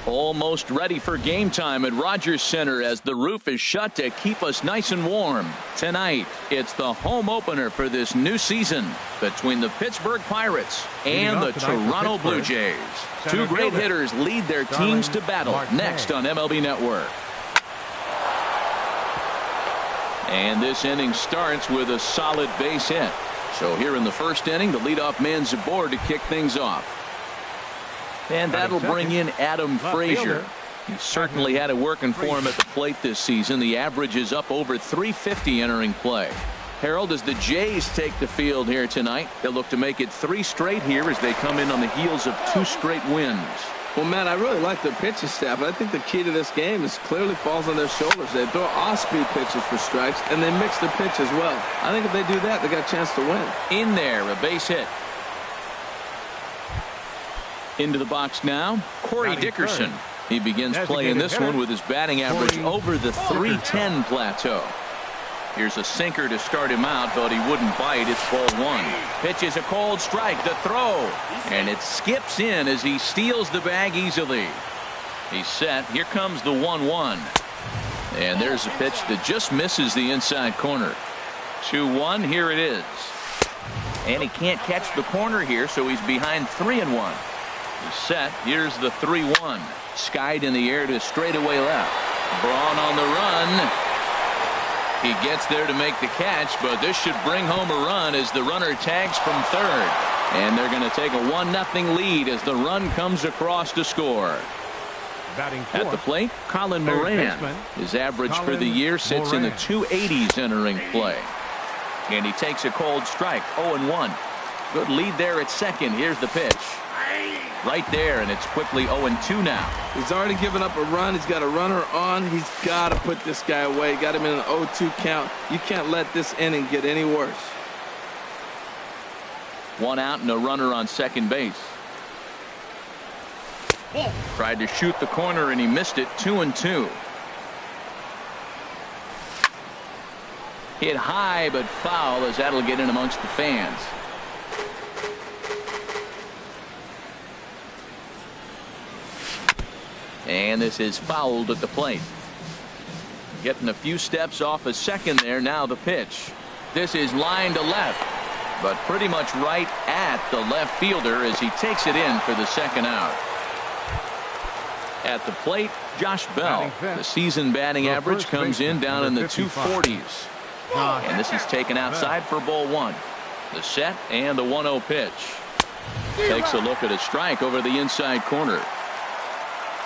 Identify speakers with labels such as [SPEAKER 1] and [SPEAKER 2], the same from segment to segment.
[SPEAKER 1] Almost ready for game time at Rogers Center as the roof is shut to keep us nice and warm. Tonight, it's the home opener for this new season between the Pittsburgh Pirates and the Toronto Blue Jays. Two great hitters lead their teams to battle next on MLB Network. And this inning starts with a solid base hit. So here in the first inning, the leadoff man's aboard to kick things off. And that'll bring in Adam Frazier. He certainly had it working for him at the plate this season. The average is up over 350 entering play. Harold, as the Jays take the field here tonight, they'll look to make it 3 straight here as they come in on the heels of 2 straight wins.
[SPEAKER 2] Well, Matt, I really like their pitching staff, but I think the key to this game is clearly falls on their shoulders. They throw off-speed pitches for strikes, and they mix their pitch as well. I think if they do that, they got a chance to win.
[SPEAKER 1] In there, a base hit. Into the box now, Corey Dickerson. He begins playing this one with his batting average over the 310 plateau. Here's a sinker to start him out, but he wouldn't bite. It's ball 1. Pitch is a cold strike. The throw. And it skips in as he steals the bag easily. He's set. Here comes the 1-1. And there's a pitch that just misses the inside corner. 2-1. Here it is. And he can't catch the corner here, so he's behind 3-1. He's set. Here's the 3-1. Skied in the air to straightaway left. Braun on the run. He gets there to make the catch, but this should bring home a run as the runner tags from third. And they're going to take a 1-0 lead as the run comes across to score. At the plate, Colin Moran. His average for the year sits in the 280s entering play. And he takes a cold strike, 0-1. Good lead there at second. Here's the pitch. Right there, and it's quickly 0-2 now.
[SPEAKER 2] He's already given up a run. He's got a runner on. He's got to put this guy away. Got him in an 0-2 count. You can't let this inning get any worse.
[SPEAKER 1] 1 out and a runner on second base. Tried to shoot the corner and he missed it. 2-2. Hit high but foul as that'll get in amongst the fans. And this is fouled at the plate. Getting a few steps off a second there. Now the pitch. This is line to left, but pretty much right at the left fielder as he takes it in for the second out. At the plate, Josh Bell. The season batting average comes in down in the 240s. And this is taken outside for ball 1. The set and the 1-0 pitch. Takes a look at a strike over the inside corner.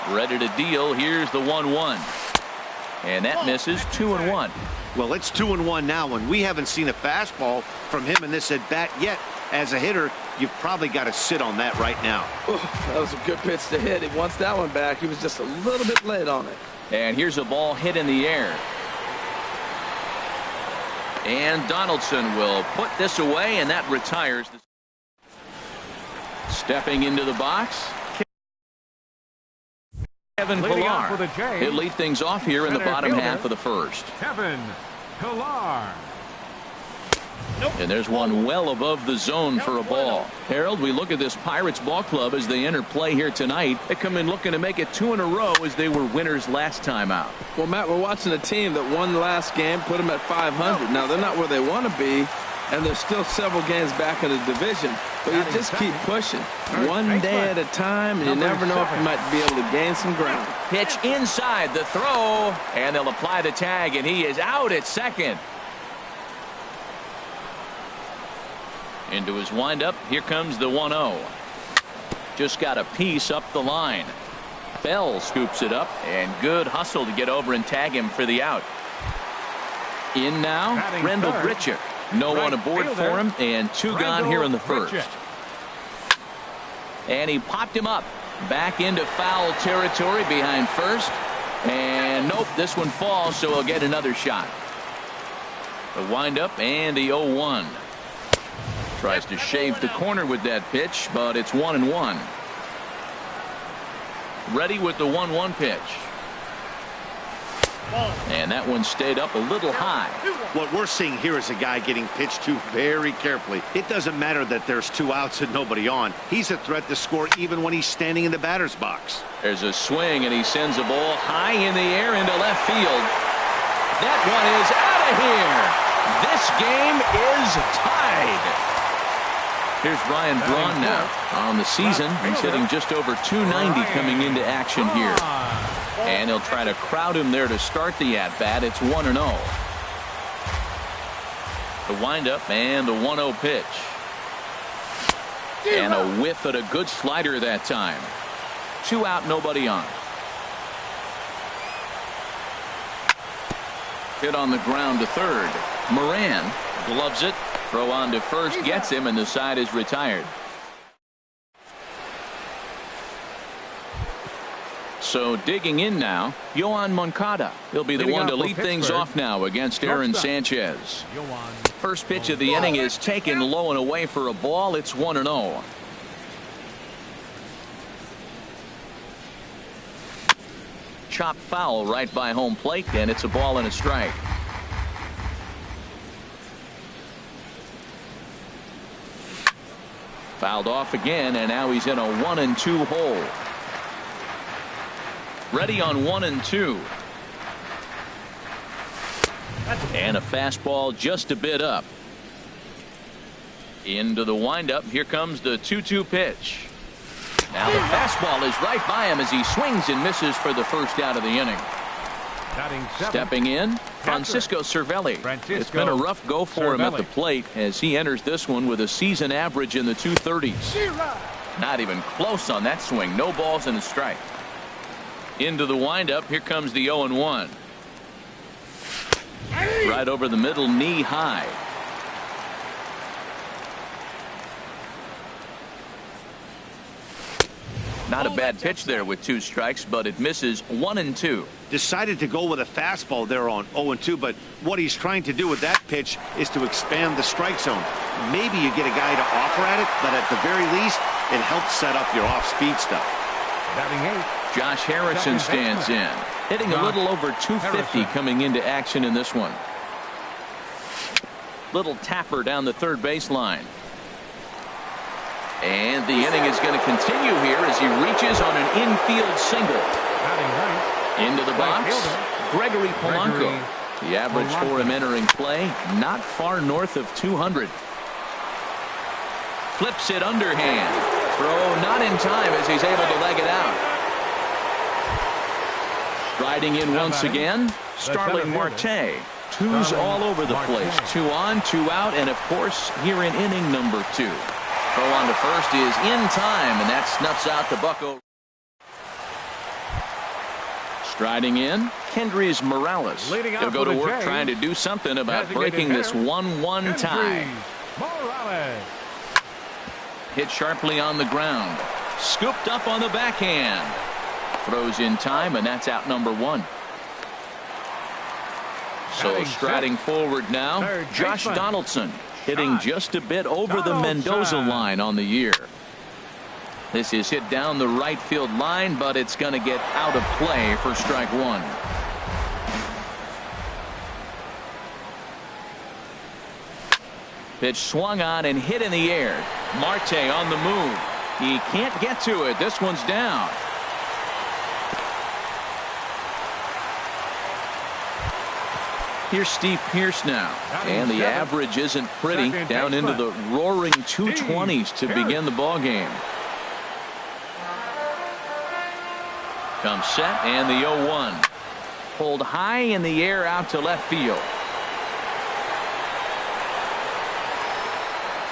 [SPEAKER 1] Ready to deal. Here's the 1-1. And that misses. 2-1.
[SPEAKER 3] Well, it's 2-1 now, and we haven't seen a fastball from him in this at bat yet. As a hitter, you've probably got to sit on that right now.
[SPEAKER 2] That was a good pitch to hit. He wants that one back. He was just a little bit late on it.
[SPEAKER 1] And here's a ball hit in the air. And Donaldson will put this away, and that retires. Stepping into the box, Kevin Pillar. He'll lead things off here in the bottom half of the first.
[SPEAKER 4] Kevin Pillar.
[SPEAKER 1] And there's one well above the zone for a ball. Harold, we look at this Pirates ball club as they enter play here tonight. They come in looking to make it 2 in a row as they were winners last time out.
[SPEAKER 2] Well, Matt, we're watching a team that won the last game, put them at 500. Now, they're not where they want to be, and they're still several games back in the division. But you just keep pushing. One day at a time, and you never know if you might be able to gain some ground.
[SPEAKER 1] Pitch inside, the throw, and they'll apply the tag, and he is out at second. Into his windup, here comes the 1-0. Just got a piece up the line. Bell scoops it up, and good hustle to get over and tag him for the out. In now, Rendell Grichuk. No one aboard for him, and 2 gone here in the first. And he popped him up. Back into foul territory behind first. And nope, this one falls, so he'll get another shot. The windup and the 0-1. Tries to shave the corner with that pitch, but it's 1-1. Ready with the 1-1 pitch. And that one stayed up a little high.
[SPEAKER 3] What we're seeing here is a guy getting pitched to very carefully. It doesn't matter that there's 2 outs and nobody on. He's a threat to score even when he's standing in the batter's box.
[SPEAKER 1] There's a swing, and he sends a ball high in the air into left field. That one is out of here. This game is tied. Here's Brian Braun now. On the season, he's hitting just over 290 coming into action here. And he'll try to crowd him there to start the at-bat. It's 1-0. The windup and the 1-0 pitch. And a whiff at a good slider that time. 2 out, nobody on. Hit on the ground to third. Moran gloves it. Throw on to first, gets him, and the side is retired. So digging in now, Yohan Moncada. He'll be the one to lead things off now against Aaron Sanchez. First pitch of the inning is taken low and away for a ball. It's 1-0. Chop foul right by home plate, and it's a ball and a strike. Fouled off again, and now he's in a 1-2 hole. Ready on 1-2. And a fastball just a bit up. Into the windup. Here comes the 2-2 pitch. Now the fastball is right by him as he swings and misses for the first out of the inning. Stepping in, Francisco Cervelli. It's been a rough go for him at the plate as he enters this one with a season average in the 230s. Not even close on that swing. No balls and a strike. Into the windup. Here comes the 0-1. Right over the middle, knee high. Not a bad pitch there with 2 strikes, but it misses. 1-2.
[SPEAKER 3] Decided to go with a fastball there on 0-2, but what he's trying to do with that pitch is to expand the strike zone. Maybe you get a guy to offer at it, but at the very least, it helps set up your off-speed stuff.
[SPEAKER 1] Josh Harrison stands in, hitting a little over 250 coming into action in this one. Little tapper down the third baseline. And the inning is going to continue here as he reaches on an infield single. Into the box, Gregory Polanco. The average for him entering play, not far north of 200. Flips it underhand. Throw not in time as he's able to leg it out. Striding in once again, Starling Marte. 2s all over the place. 2 on, 2 out, and of course here in inning number 2. Throw on to first is in time, and that snuffs out the bucko. Striding in, Kendrys Morales. He'll go to work trying to do something about breaking this 1-1 tie. Hit sharply on the ground. Scooped up on the backhand. Throws in time, and that's out number 1. So striding forward now, Josh Donaldson. Hitting just a bit over the Mendoza line on the year. This is hit down the right field line, but it's going to get out of play for strike 1. Pitch swung on and hit in the air. Marte on the move. He can't get to it. This one's down. Here's Steve Pearce now, and the average isn't pretty, down into the roaring 220s to begin the ball game. Comes set, and the 0-1. Pulled high in the air out to left field.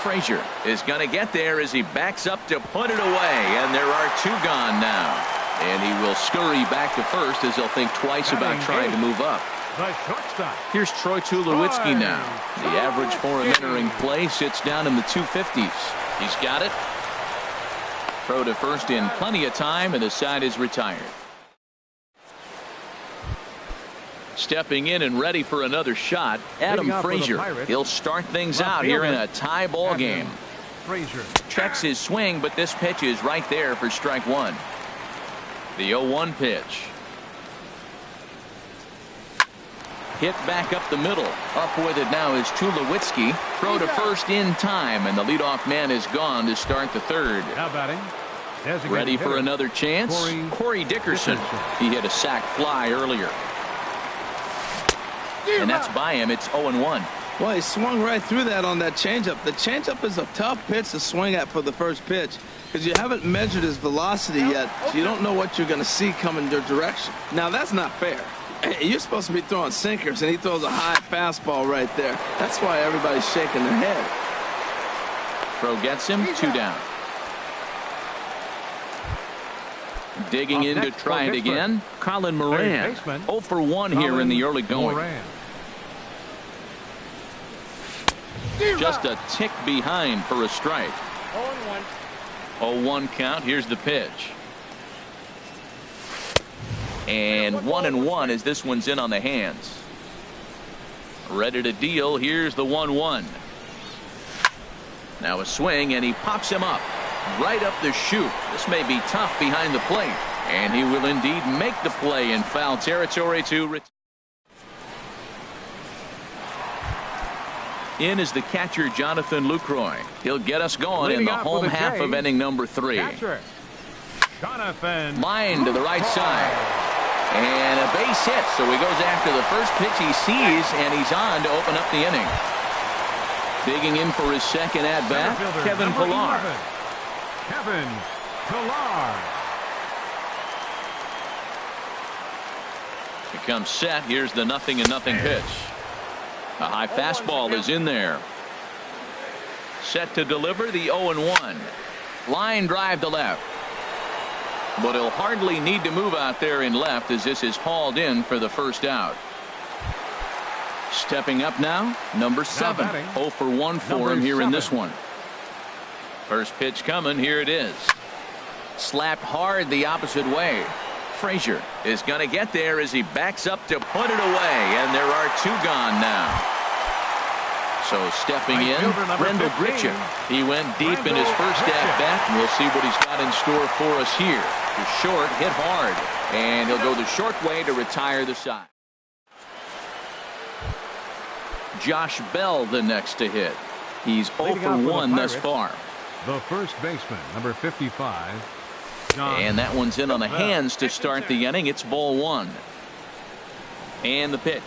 [SPEAKER 1] Frazier is going to get there as he backs up to put it away, and there are 2 gone now. And he will scurry back to first as he'll think twice about trying to move up. Here's Troy Tulowitzki now. The average for him entering play sits down in the 250s. He's got it. Throw to first in plenty of time, and the side is retired. Stepping in and ready for another shot, Adam Frazier. He'll start things out here in a tie ball game. Checks his swing, but this pitch is right there for strike 1. The 0-1 pitch. Hit back up the middle. Up with it now is Tulowitzki. Throw to first in time, and the leadoff man is gone to start the third.
[SPEAKER 4] Now batting.
[SPEAKER 1] Ready for another chance? Corey Dickerson. He hit a sac fly earlier. And that's by him. It's 0-1.
[SPEAKER 2] Well, he swung right through that on that changeup. The changeup is a tough pitch to swing at for the first pitch because you haven't measured his velocity yet, so you don't know what you're going to see coming your direction. Now, that's not fair. You're supposed to be throwing sinkers, and he throws a high fastball right there. That's why everybody's shaking their head.
[SPEAKER 1] Throw gets him, 2 down. Digging in to try it again, Colin Moran. 0 for 1 here in the early going. Just a tick behind for a strike. 0-1 count. Here's the pitch. And 1-1 as this one's in on the hands. Ready to deal. Here's the 1-1. Now a swing, and he pops him up. Right up the chute. This may be tough behind the plate. And he will indeed make the play in foul territory to in is the catcher, Jonathan Lucroy. He'll get us going in the home half of inning number 3.
[SPEAKER 4] Jonathan.
[SPEAKER 1] Line to the right side. And a base hit. So he goes after the first pitch he sees, and he's on to open up the inning. Digging in for his second at-bat, Kevin Pillar.
[SPEAKER 4] Kevin Pillar.
[SPEAKER 1] Becomes set. Here's the 0-0 pitch. A high fastball is in there. Set to deliver the 0-1. Line drive to left. But he'll hardly need to move out there in left as this is hauled in for the first out. Stepping up now, number 7. 0 for 1 for him here in this one. First pitch coming. Here it is. Slapped hard the opposite way. Frazier is going to get there as he backs up to put it away, and there are 2 gone now. So stepping in, Brendel Gritcher. He went deep in his first at-bat, and we'll see what he's got in store for us here. The short hit hard, and he'll go the short way to retire the side. Josh Bell the next to hit. He's 0 for 1 thus far.
[SPEAKER 4] The first baseman, number 55.
[SPEAKER 1] And that one's in on the hands to start the inning. It's ball 1. And the pitch.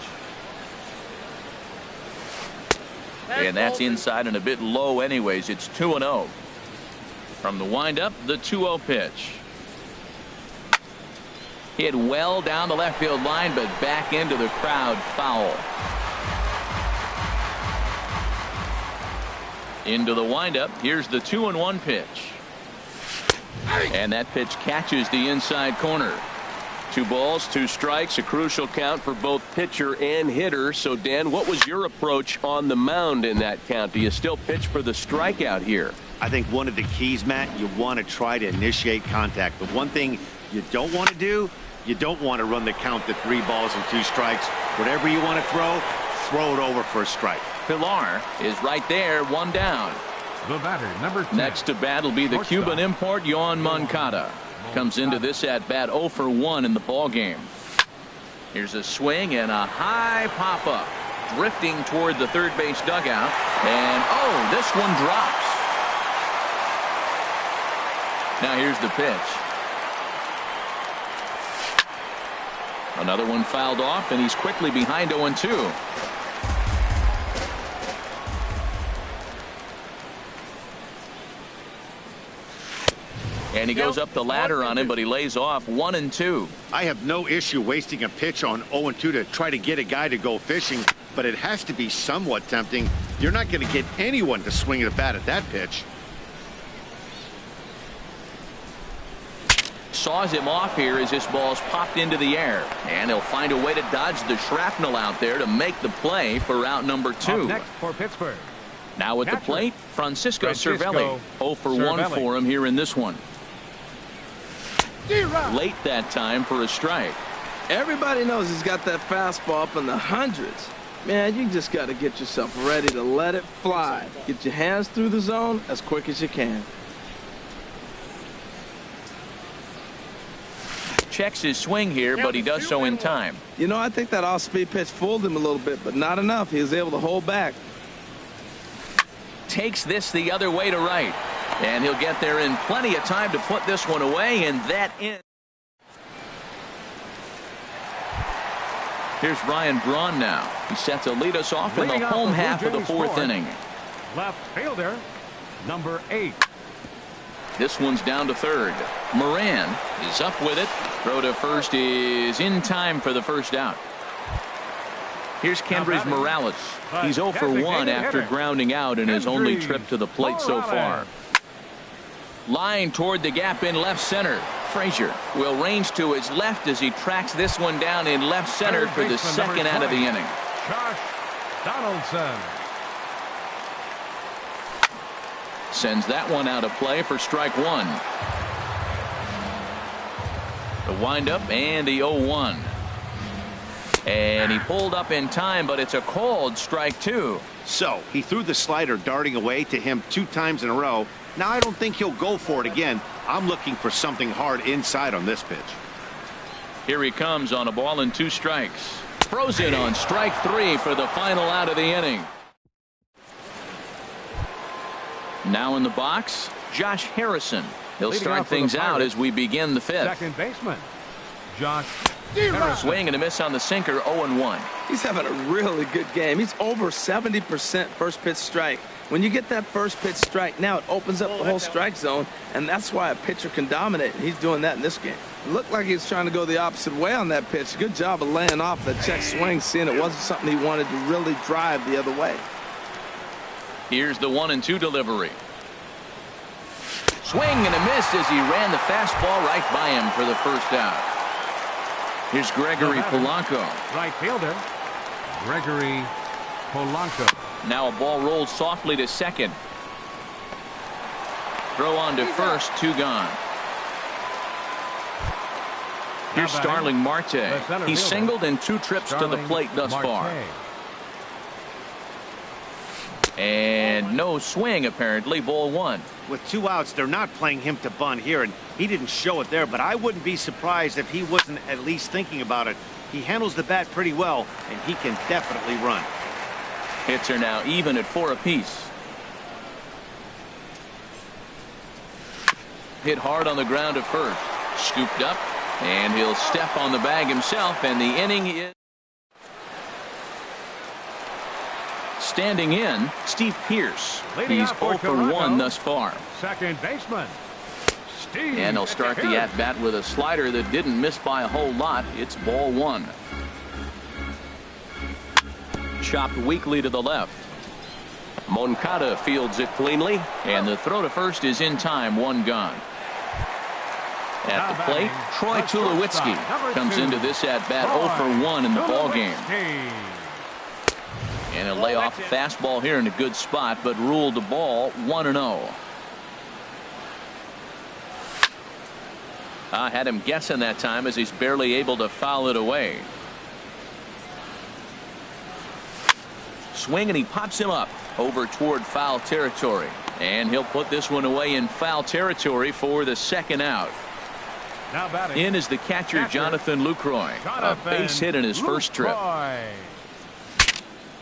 [SPEAKER 1] And that's inside and a bit low anyways. It's 2-0. From the windup, the 2-0 pitch. Hit well down the left field line, but back into the crowd, foul. Into the windup. Here's the 2-1 pitch. And that pitch catches the inside corner. 2 balls, 2 strikes, a crucial count for both pitcher and hitter. So, Dan, what was your approach on the mound in that count? Do you still pitch for the strikeout here?
[SPEAKER 3] I think one of the keys, Matt, you want to try to initiate contact. The one thing you don't want to do, you don't want to run the count to 3 balls and 2 strikes. Whatever you want to throw it over for a strike.
[SPEAKER 1] Pillar is right there, 1 down.
[SPEAKER 4] The batter, number 10.
[SPEAKER 1] Next to bat will be the Cuban import, Yoan Moncada. Comes into this at-bat 0 for 1 in the ball game. Here's a swing and a high pop-up. Drifting toward the third base dugout. And, oh, this one drops. Now here's the pitch. Another one fouled off, and he's quickly behind 0-2. And he goes up the ladder on him, but he lays off 1-2.
[SPEAKER 3] I have no issue wasting a pitch on 0-2 to try to get a guy to go fishing, but it has to be somewhat tempting. You're not going to get anyone to swing at a bat at that pitch.
[SPEAKER 1] Saws him off here as this ball's popped into the air. And he'll find a way to dodge the shrapnel out there to make the play for out number 2.
[SPEAKER 4] Up next for Pittsburgh.
[SPEAKER 1] Now at the plate, Francisco Cervelli. 0 for 1 for him here in this one. Late that time for a strike.
[SPEAKER 2] Everybody knows he's got that fastball up in the hundreds. Man, you just got to get yourself ready to let it fly. Get your hands through the zone as quick as you can.
[SPEAKER 1] checks his swing here, but he does so in time.
[SPEAKER 2] You know, I think that off-speed pitch fooled him a little bit, but not enough. He was able to hold back.
[SPEAKER 1] Takes this the other way to right. And he'll get there in plenty of time to put this one away, and that ends. Here's Ryan Braun now. He's set to lead us off in the home half of the fourth inning.
[SPEAKER 4] Left fielder, number 8.
[SPEAKER 1] This one's down to third. Moran is up with it. Throw to first is in time for the first out. Here's Kendrys Morales. He's 0 for 1 after grounding out in his only trip to the plate so far. Line toward the gap in left center. Frazier will range to his left as he tracks this one down in left center for the second out of the inning.
[SPEAKER 4] Josh Donaldson
[SPEAKER 1] sends that one out of play for strike one. The windup and the 0-1. And he pulled up in time, but it's a called strike two.
[SPEAKER 3] So he threw the slider darting away to him 2 times in a row. Now I don't think he'll go for it again. I'm looking for something hard inside on this pitch.
[SPEAKER 1] Here he comes on a ball and 2 strikes. Throws it on strike 3 for the final out of the inning. Now in the box, Josh Harrison. He'll start things out as we begin the 5th.
[SPEAKER 4] Second baseman, Josh
[SPEAKER 1] Harrison. Swing and a miss on the sinker, 0-1.
[SPEAKER 2] He's having a really good game. He's over 70% first pitch strike. When you get that first pitch strike, now it opens up the whole strike zone, and that's why a pitcher can dominate. He's doing that in this game. It looked like he was trying to go the opposite way on that pitch. Good job of laying off the check swing, seeing it wasn't something he wanted to really drive the other way.
[SPEAKER 1] Here's the 1-2 delivery. Swing and a miss as he ran the fastball right by him for the first out. Here's Gregory Polanco.
[SPEAKER 4] Right fielder, Gregory Polanco.
[SPEAKER 1] Now a ball rolls softly to second. Throw on to first, 2 gone. Here's Starling Marte. He's singled in 2 trips to the plate thus far. And no swing, apparently. Ball 1.
[SPEAKER 3] With 2 outs, they're not playing him to bunt here, and he didn't show it there, but I wouldn't be surprised if he wasn't at least thinking about it. He handles the bat pretty well, and he can definitely run.
[SPEAKER 1] Hits are now even at 4 apiece. Hit hard on the ground at first. Scooped up, and he'll step on the bag himself, and the inning is... Standing in, Steve Pearce. He's 0 for 1 thus far.
[SPEAKER 4] Second baseman, Steve.
[SPEAKER 1] And he'll start the at-bat with a slider that didn't miss by a whole lot. It's ball 1. Chopped weakly to the left. Moncada fields it cleanly, and the throw to first is in time, 1 gone. At the plate, Troy Tulowitzki comes into this at-bat 0 for 1 in the ballgame. And he'll lay off a fastball here in a good spot, but ruled the ball 1-0. I had him guessing that time as he's barely able to foul it away. Swing and he pops him up over toward foul territory. And he'll put this one away in foul territory for the second out.
[SPEAKER 4] Now batting.
[SPEAKER 1] In is the catcher Jonathan Lucroy. A base hit in his first trip.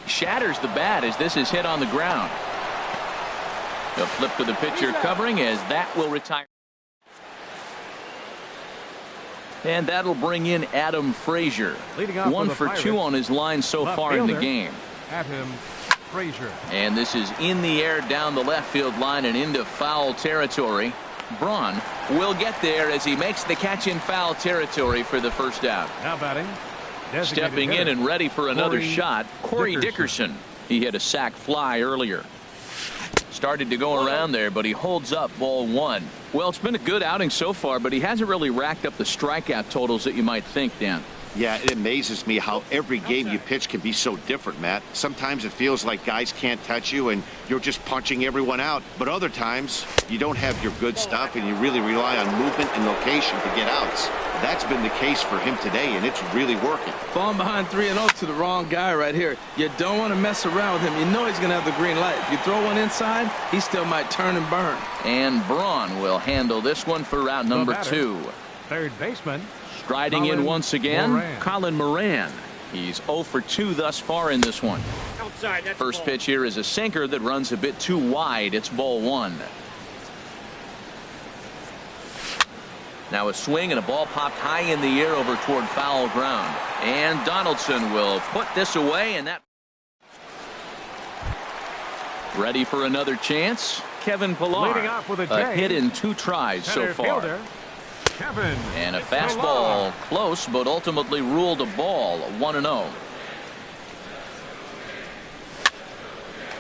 [SPEAKER 1] Shatters the bat as this is hit on the ground. The flip to the pitcher covering as that will retire. And that'll bring in Adam Frazier. 1 for 2 on his line so far in the game.
[SPEAKER 4] Adam Frazier.
[SPEAKER 1] And this is in the air down the left field line and into foul territory. Braun will get there as he makes the catch in foul territory for the first out.
[SPEAKER 4] Now batting.
[SPEAKER 1] Stepping in and ready for another shot, Corey Dickerson. He hit a sac fly earlier. Started to go around there, but he holds up ball 1. Well, it's been a good outing so far, but he hasn't really racked up the strikeout totals that you might think, Dan.
[SPEAKER 3] Yeah, it amazes me how every game you pitch can be so different, Matt. Sometimes it feels like guys can't touch you and you're just punching everyone out. But other times, you don't have your good stuff and you really rely on movement and location to get outs. That's been the case for him today, and it's really working.
[SPEAKER 2] Falling behind 3-0 to the wrong guy right here. You don't want to mess around with him. You know he's going to have the green light. If you throw one inside, he still might turn and burn.
[SPEAKER 1] And Braun will handle this one for round number 2.
[SPEAKER 4] Third baseman,
[SPEAKER 1] Striding in once again, Colin Moran. He's 0 for 2 thus far in this one. First pitch here is a sinker that runs a bit too wide. It's ball 1. Now a swing and a ball popped high in the air over toward foul ground. And Donaldson will put this away, and that ready for another chance. Kevin Pillar, a hit in 2 tries so far. And a fastball close, but ultimately ruled a ball. 1-0.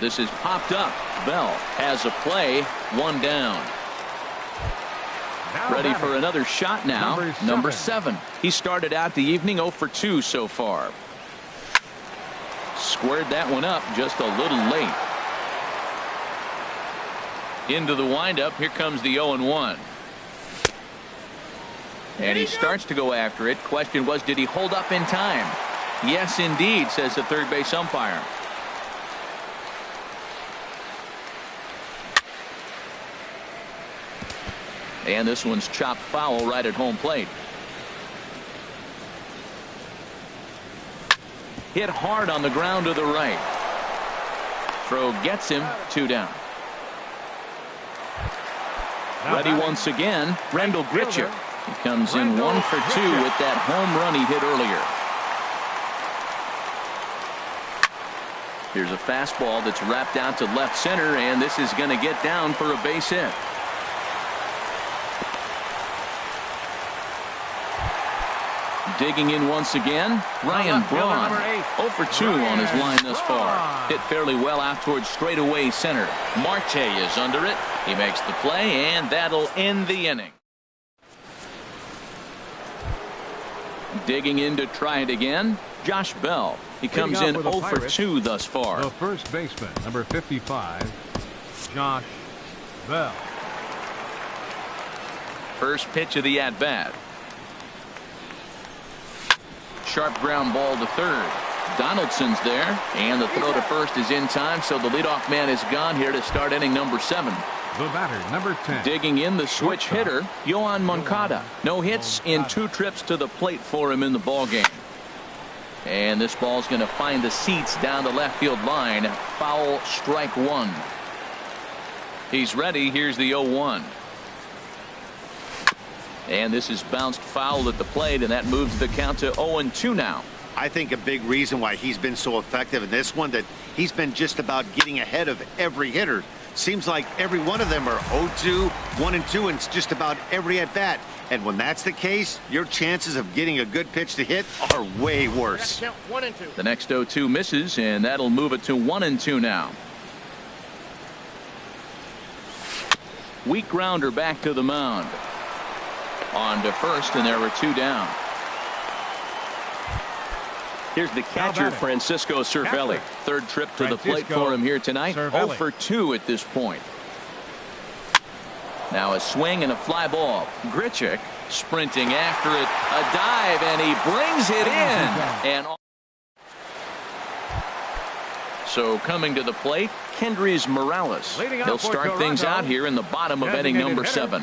[SPEAKER 1] This is popped up. Bell has a play. 1 down. Ready for another shot now. Number 7. He started out the evening 0 for 2 so far. Squared that one up just a little late. Into the windup. Here comes the 0-1. And he starts to go after it. Question was, did he hold up in time? Yes, indeed, says the third base umpire. And this one's chopped foul right at home plate. Hit hard on the ground to the right. Throw gets him. 2 down. Ready once again, Rendell Grichuk. He comes in 1 for 2 with that home run he hit earlier. Here's a fastball that's wrapped out to left center, and this is going to get down for a base hit. Digging in once again, Ryan Braun. 0 for 2 on his line thus far. Hit fairly well out towards straightaway center. Marte is under it. He makes the play, and that'll end the inning. Digging in to try it again, Josh Bell. He comes in 0 for 2 thus far.
[SPEAKER 4] The first baseman, number 55, Josh Bell.
[SPEAKER 1] First pitch of the at-bat. Sharp ground ball to third. Donaldson's there, and the throw to first is in time, so the leadoff man is gone here to start inning number 7.
[SPEAKER 4] The batter, number 10.
[SPEAKER 1] Digging in, the switch hitter, Yoan Moncada. No hits in 2 trips to the plate for him in the ballgame. And this ball's going to find the seats down the left field line. Foul, strike 1. He's ready. Here's the 0-1. And this is bounced foul at the plate, and that moves the count to 0-2 now.
[SPEAKER 3] I think a big reason why he's been so effective in this one, that he's been just about getting ahead of every hitter. Seems like every one of them are 0-2, 1-2, and it's just about every at bat. And when that's the case, your chances of getting a good pitch to hit are way worse.
[SPEAKER 1] The next 0-2 misses, and that'll move it to 1-2 now. Weak grounder back to the mound. On to first, and there were 2 down. Here's the catcher, Francisco Cervelli. Third trip to the plate for him here tonight. 0 for 2 at this point. Now a swing and a fly ball. Grichuk sprinting after it. A dive, and he brings it in. And so coming to the plate, Kendrys Morales. He'll start things out here in the bottom of inning number 7.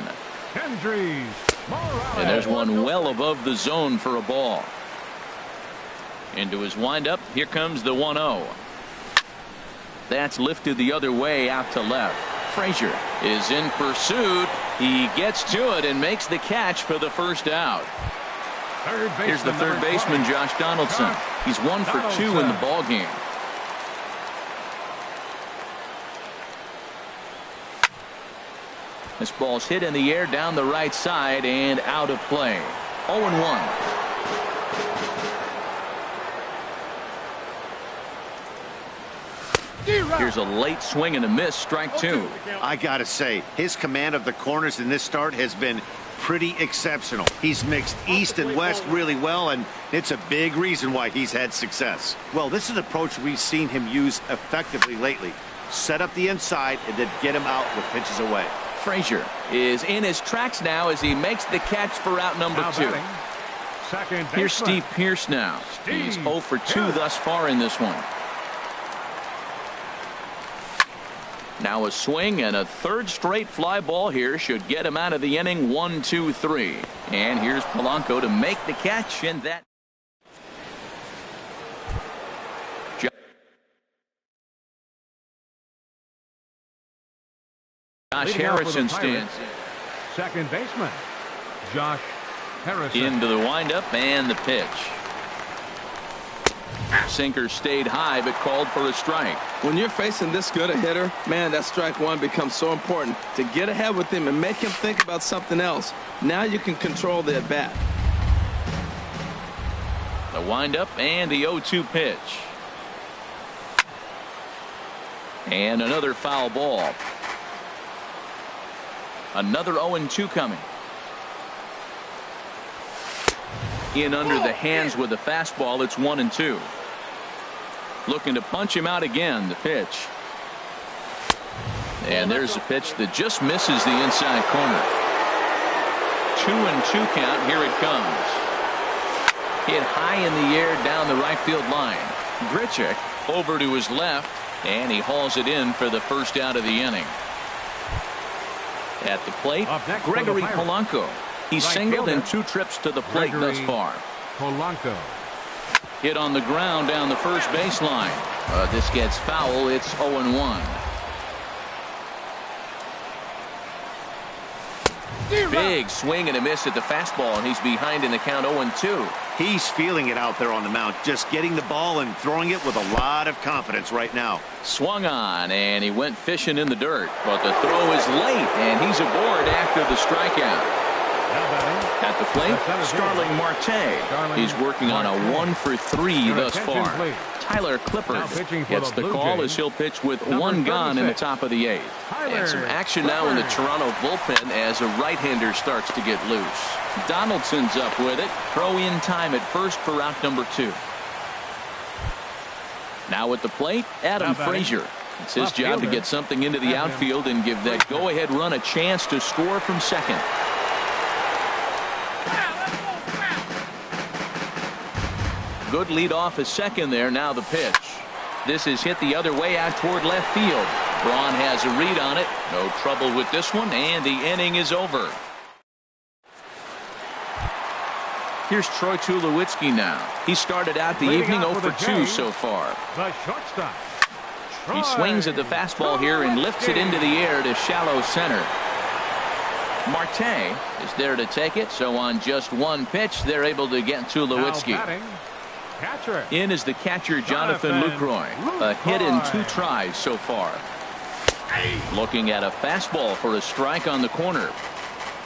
[SPEAKER 1] And there's one well above the zone for a ball. Into his windup. Here comes the 1-0. That's lifted the other way out to left. Frazier is in pursuit. He gets to it and makes the catch for the first out. Here's the third baseman, Josh Donaldson. He's 1 for 2 in the ball game. This ball's hit in the air down the right side and out of play. 0-1. Here's a late swing and a miss, strike 2.
[SPEAKER 3] I gotta say, his command of the corners in this start has been pretty exceptional. He's mixed east and west really well, and it's a big reason why he's had success. Well, this is an approach we've seen him use effectively lately. Set up the inside and then get him out with pitches away.
[SPEAKER 1] Frazier is in his tracks now as he makes the catch for out number 2. Here's Steve Pearce now. He's 0 for 2 thus far in this one. Now a swing and a third straight fly ball here should get him out of the inning. 1, 2, 3. And here's Polanco to make the catch, and that Josh Harrison stands in.
[SPEAKER 4] Second baseman, Josh Harrison.
[SPEAKER 1] Into the windup and the pitch. Sinker stayed high but called for a strike.
[SPEAKER 2] When you're facing this good a hitter, man, that strike one becomes so important to get ahead with him and make him think about something else. Now you can control the at-bat.
[SPEAKER 1] The windup and the 0-2 pitch. And another foul ball. Another 0-2 coming. In under the hands with a fastball. It's 1-2. Looking to punch him out again. The pitch. And there's a pitch that just misses the inside corner. 2-2 count. Here it comes. Hit high in the air down the right field line. Grichuk over to his left, and he hauls it in for the first out of the inning. At the plate, Gregory Polanco. He's singled in 2 trips to the plate thus far.
[SPEAKER 4] Polanco.
[SPEAKER 1] Hit on the ground down the first baseline. This gets foul. It's 0-1. Big swing and a miss at the fastball, and he's behind in the count. 0-2.
[SPEAKER 3] He's feeling it out there on the mound, just getting the ball and throwing it with a lot of confidence right now.
[SPEAKER 1] Swung on, and he went fishing in the dirt, but the throw is late, and he's aboard after the strikeout. At the plate, Starling Marte. He's working on a 1-for-3 thus far. Tyler Clippard gets the call as he'll pitch with 1 gone in the top of the 8th. And some action now in the Toronto bullpen as a right-hander starts to get loose. Donaldson's up with it. Throw in time at first for out number 2. Now at the plate, Adam Frazier. It's his job to get something into the outfield and give that go-ahead run a chance to score from second. Good lead off at second there. Now the pitch. This is hit the other way out toward left field. Braun has a read on it. No trouble with this one, and the inning is over. Here's Troy Tulowitzki now. He started out the evening 0-for-2 so far.
[SPEAKER 4] The shortstop.
[SPEAKER 1] He swings at the fastball here and lifts it into the air to shallow center. Marte is there to take it, so on just 1 pitch, they're able to get Tulowitzki. In is the catcher, Jonathan Lucroy. A hit in 2 tries so far. Looking at a fastball for a strike on the corner.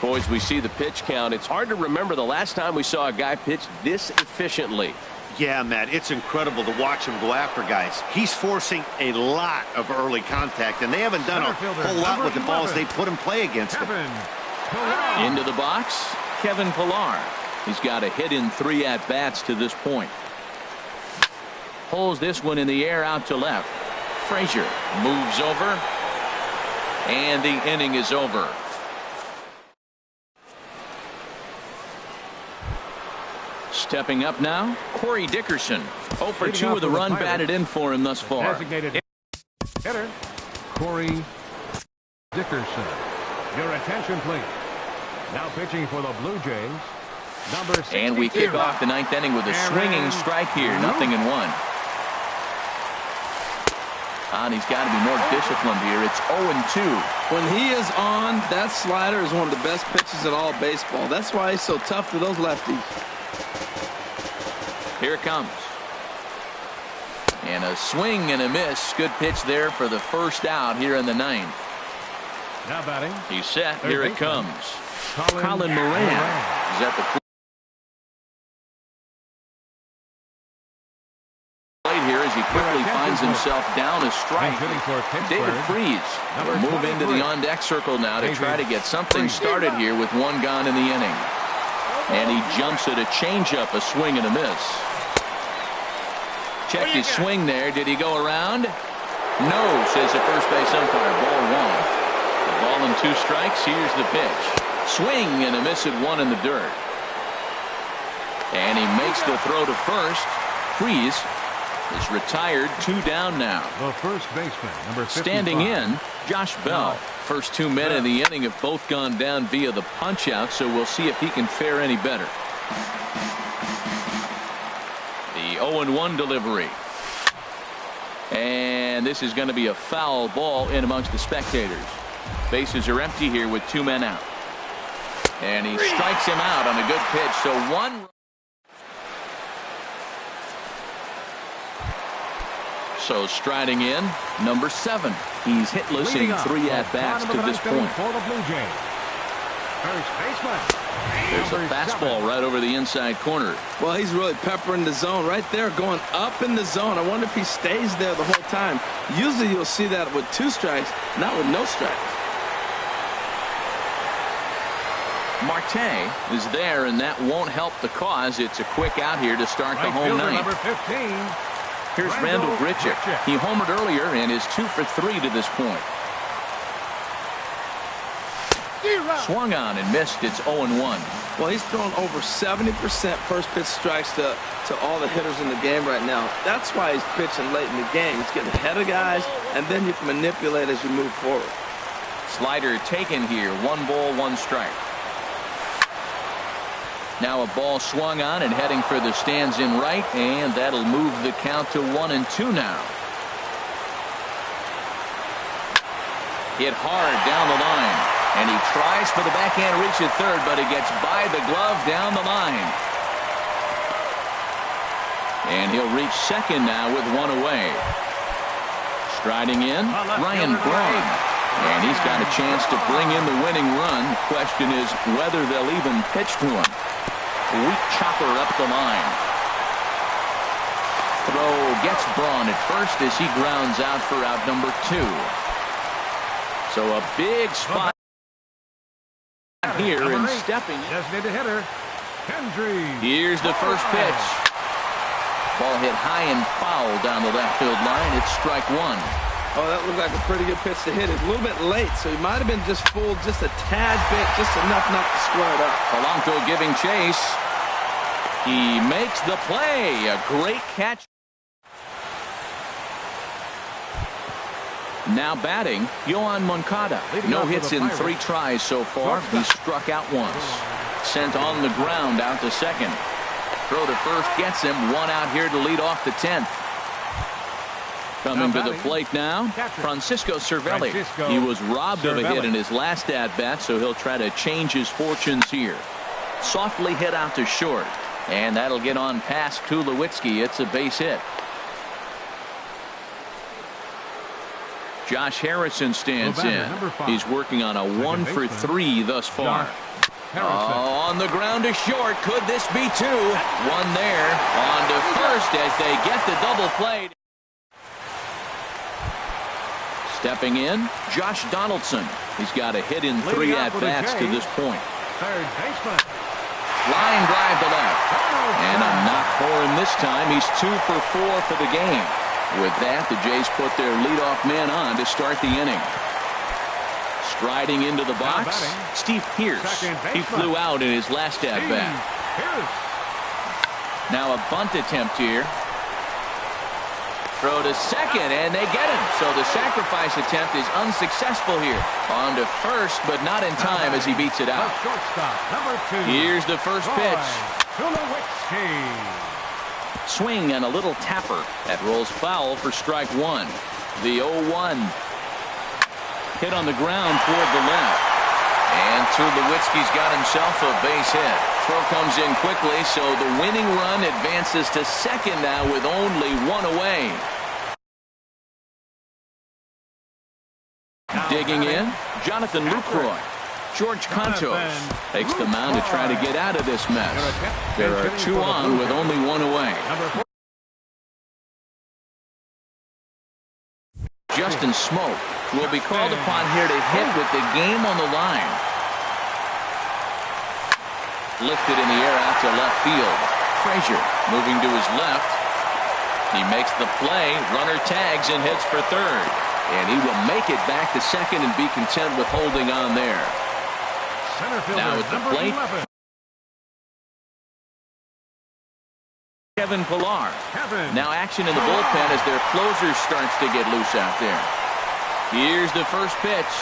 [SPEAKER 1] Boys, we see the pitch count. It's hard to remember the last time we saw a guy pitch this efficiently.
[SPEAKER 3] Yeah, Matt, it's incredible to watch him go after guys. He's forcing a lot of early contact, and they haven't done a whole lot with the balls they put in play against him.
[SPEAKER 1] Into the box, Kevin Pillar. He's got a hit in 3 at-bats to this point. Pulls this one in the air out to left. Frazier moves over, and the inning is over. Stepping up now, Corey Dickerson. 0-for-2 with a run batted in for him thus far.
[SPEAKER 4] Designated hitter, Corey Dickerson. Your attention, please. Now pitching for the Blue Jays, number 62.
[SPEAKER 1] And we kick off the 9th inning with a swinging strike here. 0-1. And he's got to be more disciplined here. It's 0-2.
[SPEAKER 2] When he is on, that slider is one of the best pitches in all baseball. That's why he's so tough to those lefties.
[SPEAKER 1] Here it comes. And a swing and a miss. Good pitch there for the first out here in the 9th.
[SPEAKER 4] Now batting.
[SPEAKER 1] He's set. Here it comes. Colin Moran is at the plate here as he quickly finds himself down a strike. David Freese will move into the on-deck circle now to try to get something started here with 1 gone in the inning. And he jumps at a changeup, a swing and a miss. Checked his swing there. Did he go around? No, says the first base umpire. Ball 1. The ball and 2 strikes. Here's the pitch. Swing and a miss at 1 in the dirt. And he makes the throw to first. Freese is retired. 2 down now.
[SPEAKER 4] The first baseman, number 55.
[SPEAKER 1] Standing in, Josh Bell. First 2 men in the inning have both gone down via the punch out, so we'll see if he can fare any better. The 0-1 delivery. And this is going to be a foul ball in amongst the spectators. Bases are empty here with 2 men out. And he strikes him out on a good pitch. So 1. So striding in, number 7. He's hitless in 3 at-bats to this point.
[SPEAKER 4] For the Blue Jays. First baseman.
[SPEAKER 1] There's a fastball right over the inside corner.
[SPEAKER 2] Well, he's really peppering the zone right there, going up in the zone. I wonder if he stays there the whole time. Usually you'll see that with 2 strikes, not with no strikes.
[SPEAKER 1] Marte is there, and that won't help the cause. It's a quick out here to start the home ninth.
[SPEAKER 4] Number 15.
[SPEAKER 1] Here's Randall Grichuk. He homered earlier and is 2 for 3 to this point. Swung on and missed. It's 0-1.
[SPEAKER 2] Well, he's throwing over 70% first pitch strikes to all the hitters in the game right now. That's why he's pitching late in the game. He's getting ahead of guys, and then you can manipulate as you move forward.
[SPEAKER 1] Slider taken here. 1 ball, 1 strike. Now a ball swung on and heading for the stands in right, and that'll move the count to 1-2 now. Hit hard down the line, and he tries for the backhand reach at third, but he gets by the glove down the line. And he'll reach second now with 1 away. Striding in, Ryan Braun. And he's got a chance to bring in the winning run. Question is whether they'll even pitch to him. Weak chopper up the line. Throw gets Braun at first as he grounds out for out number 2. So a big spot here and stepping.
[SPEAKER 4] Designated hitter, Hendry.
[SPEAKER 1] Here's the first pitch. Ball hit high and foul down the left field line. It's strike 1.
[SPEAKER 2] Oh, that looked like a pretty good pitch to hit. It's a little bit late, so he might have been just fooled just a tad bit, just enough not to square it up.
[SPEAKER 1] Polanco giving chase. He makes the play. A great catch. Now batting, Yohan Moncada. No hits in 3 tries so far. He struck out once. Sent on the ground out to second. Throw to first gets him. 1 out here to lead off the 10th. Coming to the plate now, Francisco Cervelli. He was robbed of a hit in his last at-bat, so he'll try to change his fortunes here. Softly hit out to short, and that'll get on past Tulowitzki. It's a base hit. Josh Harrison stands in. He's working on a 1 for 3 thus far. On the ground to short. Could this be 2? 1 there. On to first as they get the double play. Stepping in, Josh Donaldson. He's got a hit in 3 at-bats to this point.
[SPEAKER 4] Third baseman.
[SPEAKER 1] Line drive to left. And a knock for him this time. He's 2 for 4 for the game. With that, the Jays put their leadoff man on to start the inning. Striding into the box, Steve Pearce. He flew out in his last at-bat. Now a bunt attempt here. Throw to second, and they get him. So the sacrifice attempt is unsuccessful here. On to first, but not in time as he beats it out. Here's the first pitch. Swing and a little tapper. That rolls foul for strike 1. The 0-1. Hit on the ground toward the left. And Tulowitzki's got himself a base hit. Throw comes in quickly, so the winning run advances to second now with only 1 away. Digging in, Jonathan Lucroy. George Contos takes the mound to try to get out of this mess. There are 2 on with only 1 away. Justin Smoke will be called upon here to hit with the game on the line. Lifted in the air out to left field. Frazier moving to his left. He makes the play. Runner tags and hits for third. And he will make it back to second and be content with holding on there. Now at the plate, Kevin Pillar. Now action in the bullpen as their closer starts to get loose out there. Here's the first pitch.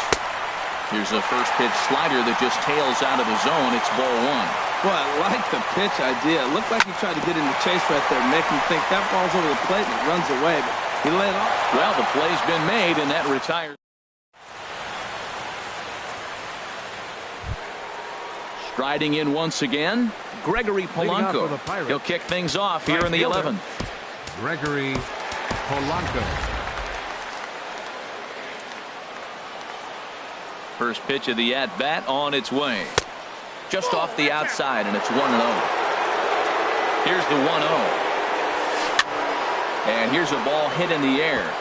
[SPEAKER 1] Here's a first pitch slider that just tails out of the zone. It's ball one.
[SPEAKER 2] Well, I like the pitch idea. It looked like he tried to get in the chase right there, make him think that ball's over the plate and it runs away, but he laid off.
[SPEAKER 1] Well, the play's been made, and that retires. Striding in once again, Gregory Polanco. He'll kick things off here in the 11th.
[SPEAKER 4] Gregory Polanco.
[SPEAKER 1] First pitch of the at-bat on its way. Just off the outside, and it's 1-0. Here's the 1-0. And here's a ball hit in the air.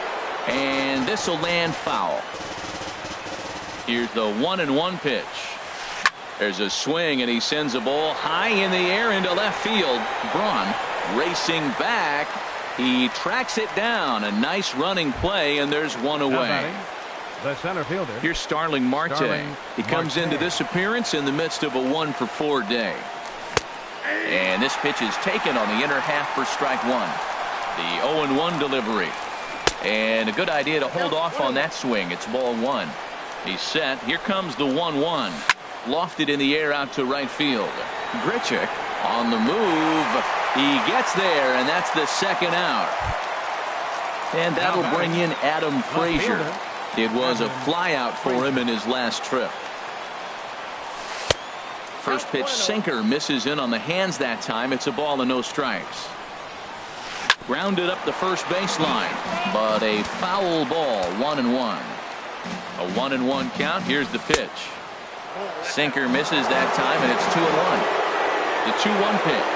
[SPEAKER 1] And this will land foul. Here's the 1-1 pitch. There's a swing, and he sends a ball high in the air into left field. Braun racing back. He tracks it down. A nice running play, and there's one away.
[SPEAKER 4] The center fielder.
[SPEAKER 1] Here's Starling Marte. He comes into this appearance in the midst of a 1-for-4 day. And this pitch is taken on the inner half for strike one. The 0-1 delivery. And a good idea to hold off on that swing. It's ball one. He's set. Here comes the 1-1. Lofted in the air out to right field. Grichuk on the move. He gets there, and that's the second out. And that'll bring in Adam Frazier. It was a flyout for him in his last trip. First pitch sinker misses in on the hands that time. It's a ball and no strikes. Grounded up the first baseline, but a foul ball. 1-1. A 1-1 count. Here's the pitch. Sinker misses that time, and it's 2-1. The 2-1 pitch.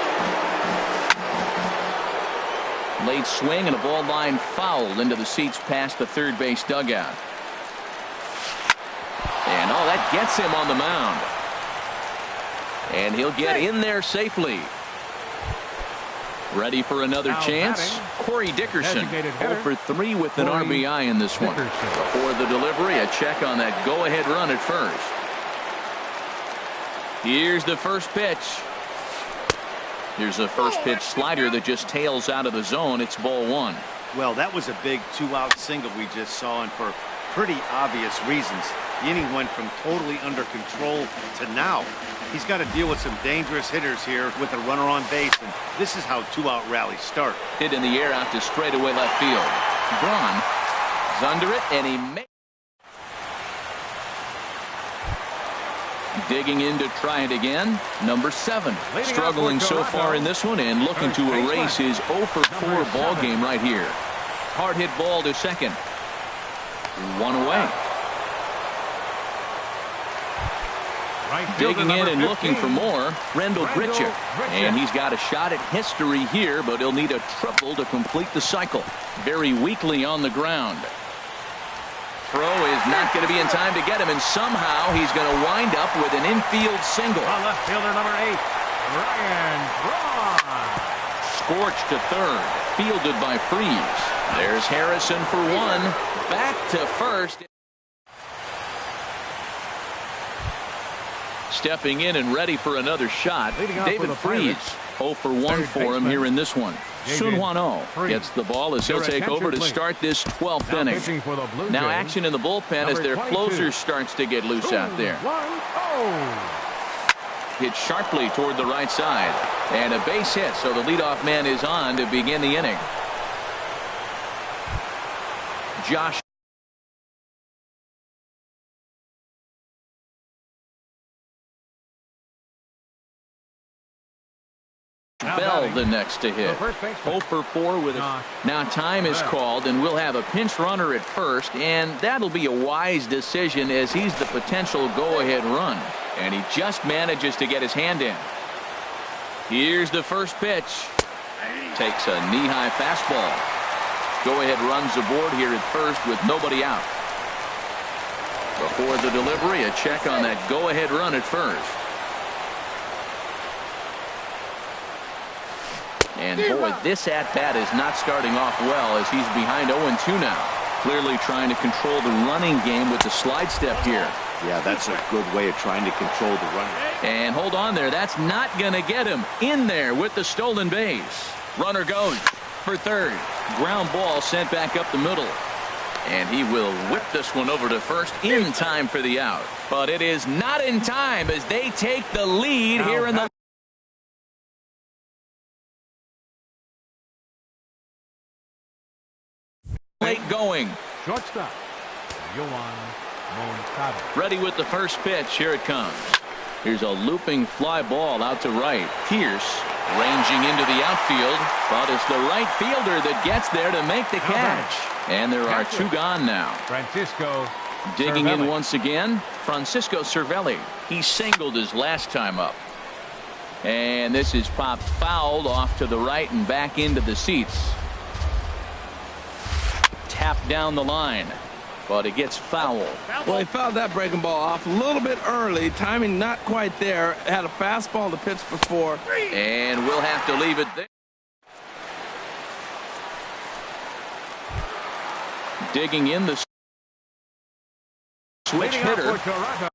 [SPEAKER 1] Late swing and a ball line foul into the seats past the third base dugout. And oh, that gets him on the mound. And he'll get in there safely. Ready for another chance. Corey Dickerson 0-for-3 with an RBI in this one. Before the delivery, a check on that go-ahead run at first. Here's the first pitch. Here's a first pitch slider that just tails out of the zone. It's ball one.
[SPEAKER 3] Well, that was a big two-out single we just saw, and for pretty obvious reasons. The inning went from totally under control to now. He's got to deal with some dangerous hitters here with a runner on base, and this is how two-out rallies start.
[SPEAKER 1] Hit in the air out to straightaway left field. Braun is under it, and he makes. Digging in to try it again. Number 7. Struggling so far in this one and looking to erase his 0-for-4 ball game right here. Hard hit ball to second. One away. Digging in and looking for more. Rendell Grichuk. And he's got a shot at history here, but he'll need a triple to complete the cycle. Very weakly on the ground. Throw is not going to be in time to get him, and somehow he's going to wind up with an infield single.
[SPEAKER 4] Left fielder number 8, Ryan Braun.
[SPEAKER 1] Scorched to third, fielded by Freese. There's Harrison for one. Back to first. Stepping in and ready for another shot, David Freese. 0-for-1 for him here in this one. Sun-Hwan Oh gets the ball as he'll take over to start this 12th inning. Now action in the bullpen as their closer starts to get loose out there. Hit sharply toward the right side. And a base hit, so the leadoff man is on to begin the inning. Josh Bell the next to hit. 0-for-4 with it. Now time is called, and we'll have a pinch runner at first, and that'll be a wise decision as he's the potential go-ahead run. And he just manages to get his hand in. Here's the first pitch. Takes a knee-high fastball. Go-ahead runs aboard here at first with nobody out. Before the delivery, a check on that go-ahead run at first. And boy, this at-bat is not starting off well as he's behind 0-2 now. Clearly trying to control the running game with the slide step here.
[SPEAKER 3] Yeah, that's a good way of trying to control the running.
[SPEAKER 1] And hold on there. That's not going to get him in there with the stolen base. Runner goes for third. Ground ball sent back up the middle. And he will whip this one over to first in time for the out. But it is not in time as they take the lead here in the late going.
[SPEAKER 4] Shortstop, Yohan Moncada.
[SPEAKER 1] Ready with the first pitch. Here it comes. Here's a looping fly ball out to right. Pierce ranging into the outfield, but it's the right fielder that gets there to make the catch. And there are two gone now.
[SPEAKER 4] Francisco
[SPEAKER 1] digging
[SPEAKER 4] Cervelli.
[SPEAKER 1] in once again, Francisco Cervelli. He singled his last time up. And this is popped fouled off to the right and back into the seats. Tapped down the line, but it gets fouled.
[SPEAKER 2] Well, he fouled that breaking ball off a little bit early. Timing not quite there. Had a fastball to pitch before.
[SPEAKER 1] And we'll have to leave it there. Digging in the switch
[SPEAKER 4] Leading off
[SPEAKER 1] hitter.
[SPEAKER 4] for Toronto.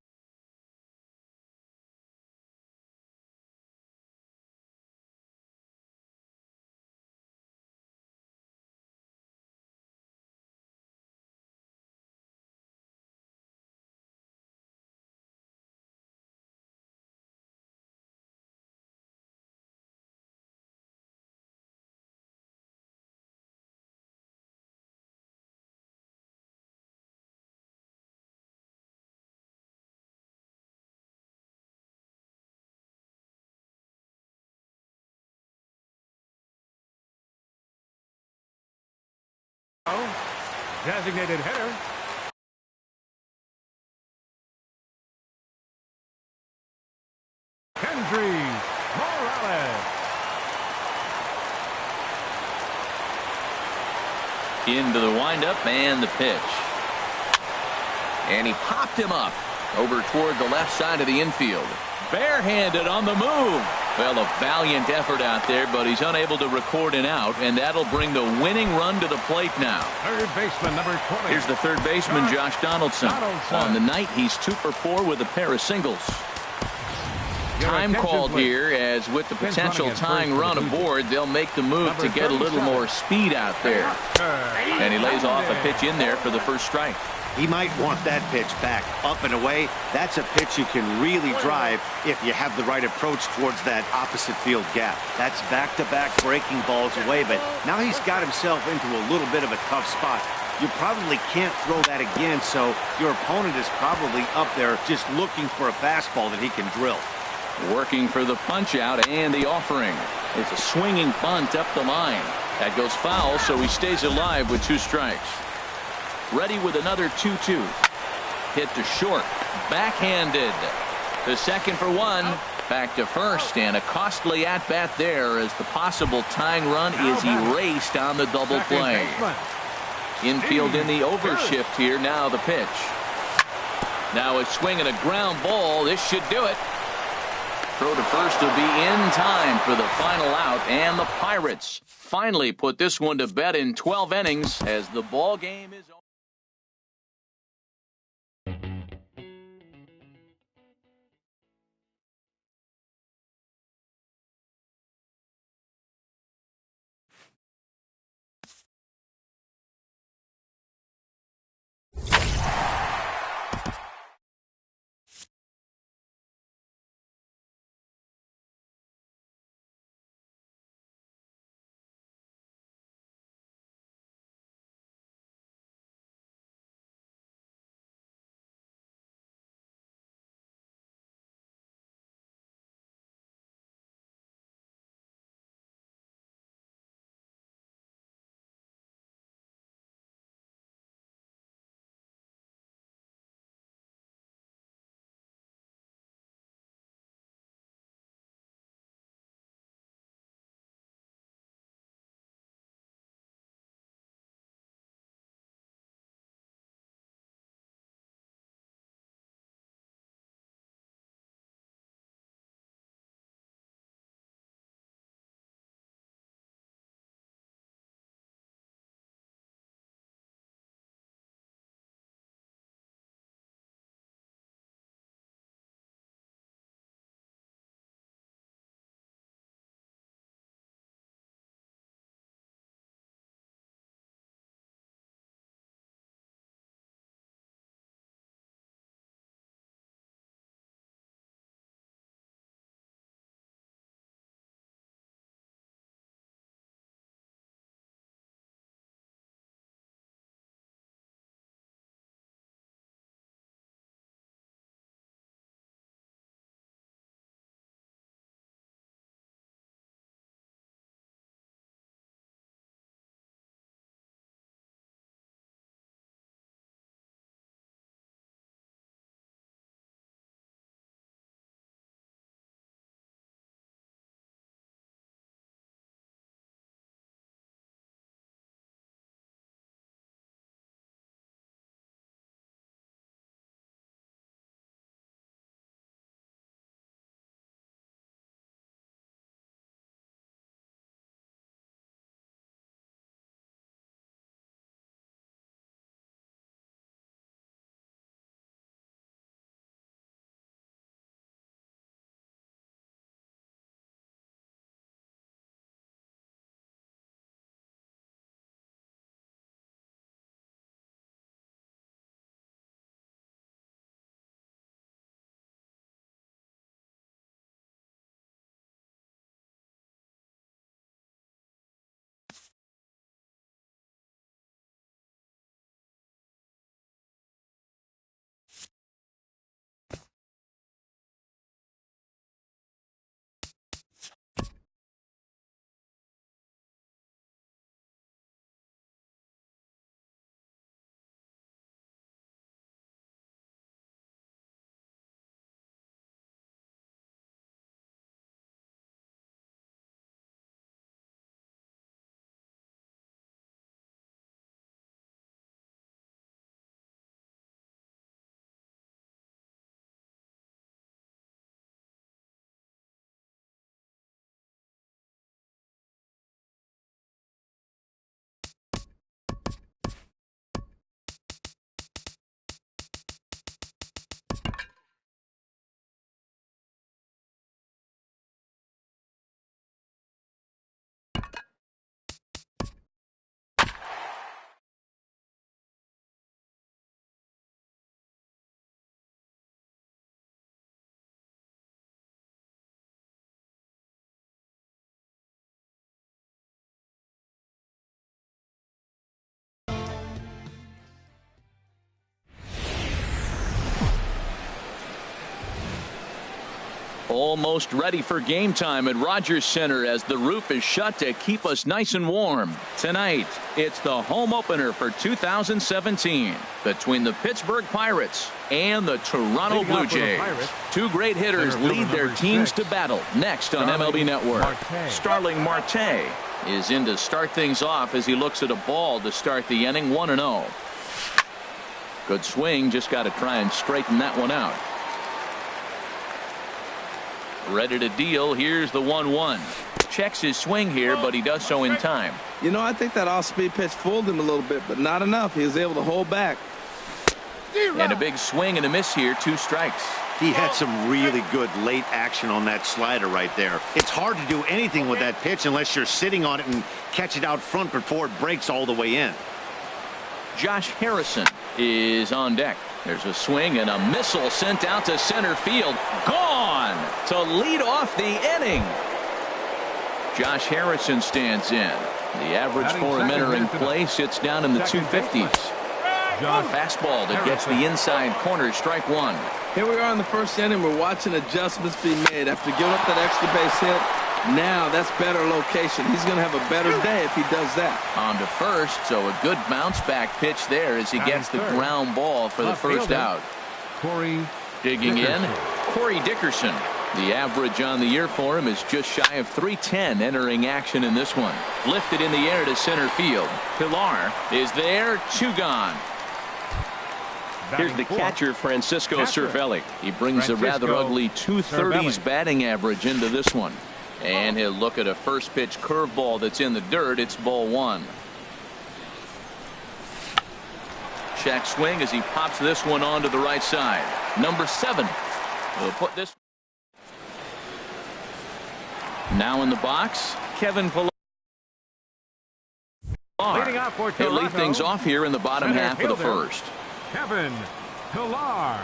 [SPEAKER 4] Designated hitter. Kendry Morales.
[SPEAKER 1] Into the windup and the pitch. And he popped him up over toward the left side of the infield. Barehanded on the move. Well, a valiant effort out there, but he's unable to record an out, and that'll bring the winning run to the plate now.
[SPEAKER 4] Third baseman, number 20.
[SPEAKER 1] Here's the third baseman, Josh Donaldson. On the night, he's 2 for 4 with a pair of singles. Time called here, as with the potential tying run aboard, they'll make the move to get a little more speed out there. And he lays off a pitch in there for the first strike.
[SPEAKER 3] He might want that pitch back, up and away. That's a pitch you can really drive if you have the right approach towards that opposite field gap. That's back-to-back breaking balls away, but now he's got himself into a little bit of a tough spot. You probably can't throw that again, so your opponent is probably up there just looking for a fastball that he can drill.
[SPEAKER 1] Working for the punch-out and the offering. It's a swinging bunt up the line. That goes foul, so he stays alive with 2 strikes. Ready with another 2-2. Hit to short. Backhanded. To second for 1. Back to first, and a costly at-bat there as the possible tying run is erased on the double play. Infield in the overshift here. Now the pitch. Now a swing and a ground ball. This should do it. Throw to first will be in time for the final out, and the Pirates finally put this one to bed in 12 innings as the ball game is over. Almost ready for game time at Rogers Center as the roof is shut to keep us nice and warm. Tonight, it's the home opener for 2017 between the Pittsburgh Pirates and the Toronto Blue Jays. Two great hitters lead their teams to battle next on MLB Network. Starling Marte is in to start things off as he looks at a ball to start the inning. 1-0. Good swing, just got to try and straighten that one out. Ready to deal. Here's the 1-1. Checks his swing here, but he does so in time.
[SPEAKER 2] You know, I think that off-speed pitch fooled him a little bit, but not enough. He was able to hold back.
[SPEAKER 1] And a big swing and a miss here. 2 strikes.
[SPEAKER 3] He had some really good late action on that slider right there. It's hard to do anything with that pitch unless you're sitting on it and catch it out front before it breaks all the way in.
[SPEAKER 1] Josh Harrison is on deck. There's a swing and a missile sent out to center field. Gone to lead off the inning. Josh Harrison stands in. The average for him entering play sits down in the 250s. Fastball that gets the inside corner. Strike 1.
[SPEAKER 2] Here we are in the first inning. We're watching adjustments be made after giving up that extra base hit. Now that's better location. He's going to have a better day if he does that.
[SPEAKER 1] On to first, so a good bounce back pitch there as he gets the ground ball for the first out. Digging in, Corey Dickerson. The average on the year for him is just shy of 310 entering action in this one. Lifted in the air to center field. Pilar is there. 2 gone. Here's the catcher, Francisco Cervelli. He brings a rather ugly 230s batting average into this one. And he'll look at a first pitch curveball that's in the dirt. It's ball 1. Check swing as he pops this one onto the right side. Number 7. We'll put this. Now in the box, Kevin Pilar. He'll lead things off here in the bottom half of the first.
[SPEAKER 4] Kevin Pilar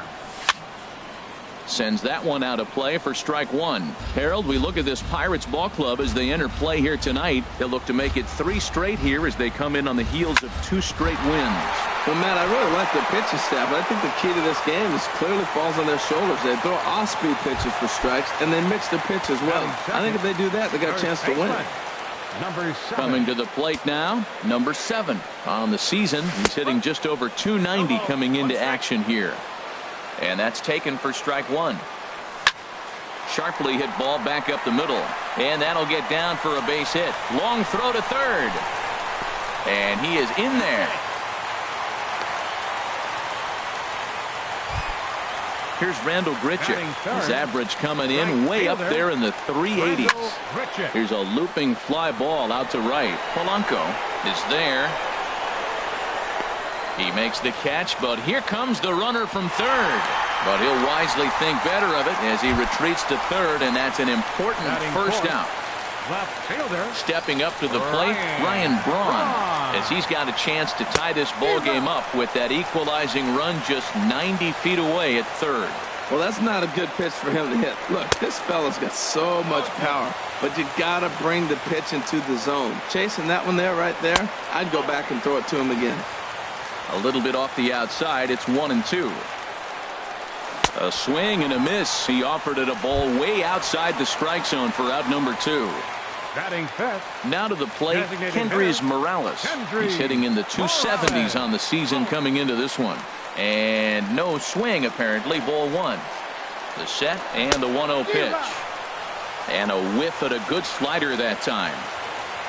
[SPEAKER 1] sends that one out of play for strike 1. Harold, we look at this Pirates ball club as they enter play here tonight. They'll look to make it 3 straight here as they come in on the heels of 2 straight wins.
[SPEAKER 2] Well, Matt, I really like their pitching staff, but I think the key to this game is clearly falls on their shoulders. They throw off-speed pitches for strikes, and they mix their pitch as well. I think if they do that, they got a chance to win.
[SPEAKER 1] Coming to the plate now, number 7 on the season. He's hitting just over 290 coming into action here. And that's taken for strike 1. Sharply hit ball back up the middle. And that'll get down for a base hit. Long throw to third. And he is in there. Here's Randall Grichuk. His average coming in way up there in the 380s. Here's a looping fly ball out to right. Polanco is there. He makes the catch, but here comes the runner from third. But he'll wisely think better of it as he retreats to third, and that's an important first out. Stepping up to the plate, Ryan Braun, as he's got a chance to tie this ball game up with that equalizing run just 90 feet away at third.
[SPEAKER 2] Well, that's not a good pitch for him to hit. Look, this fella's got so much power, but you got to bring the pitch into the zone. Chasing that one there, right there, I'd go back and throw it to him again.
[SPEAKER 1] A little bit off the outside. It's 1-2. A swing and a miss. He offered it a ball way outside the strike zone for out number 2.
[SPEAKER 4] Batting fifth.
[SPEAKER 1] Now to the plate, Kendrys Morales. He's hitting in the 270s on the season coming into this one. And no swing apparently. Ball 1. The set and the 1-0 pitch. And a whiff at a good slider that time.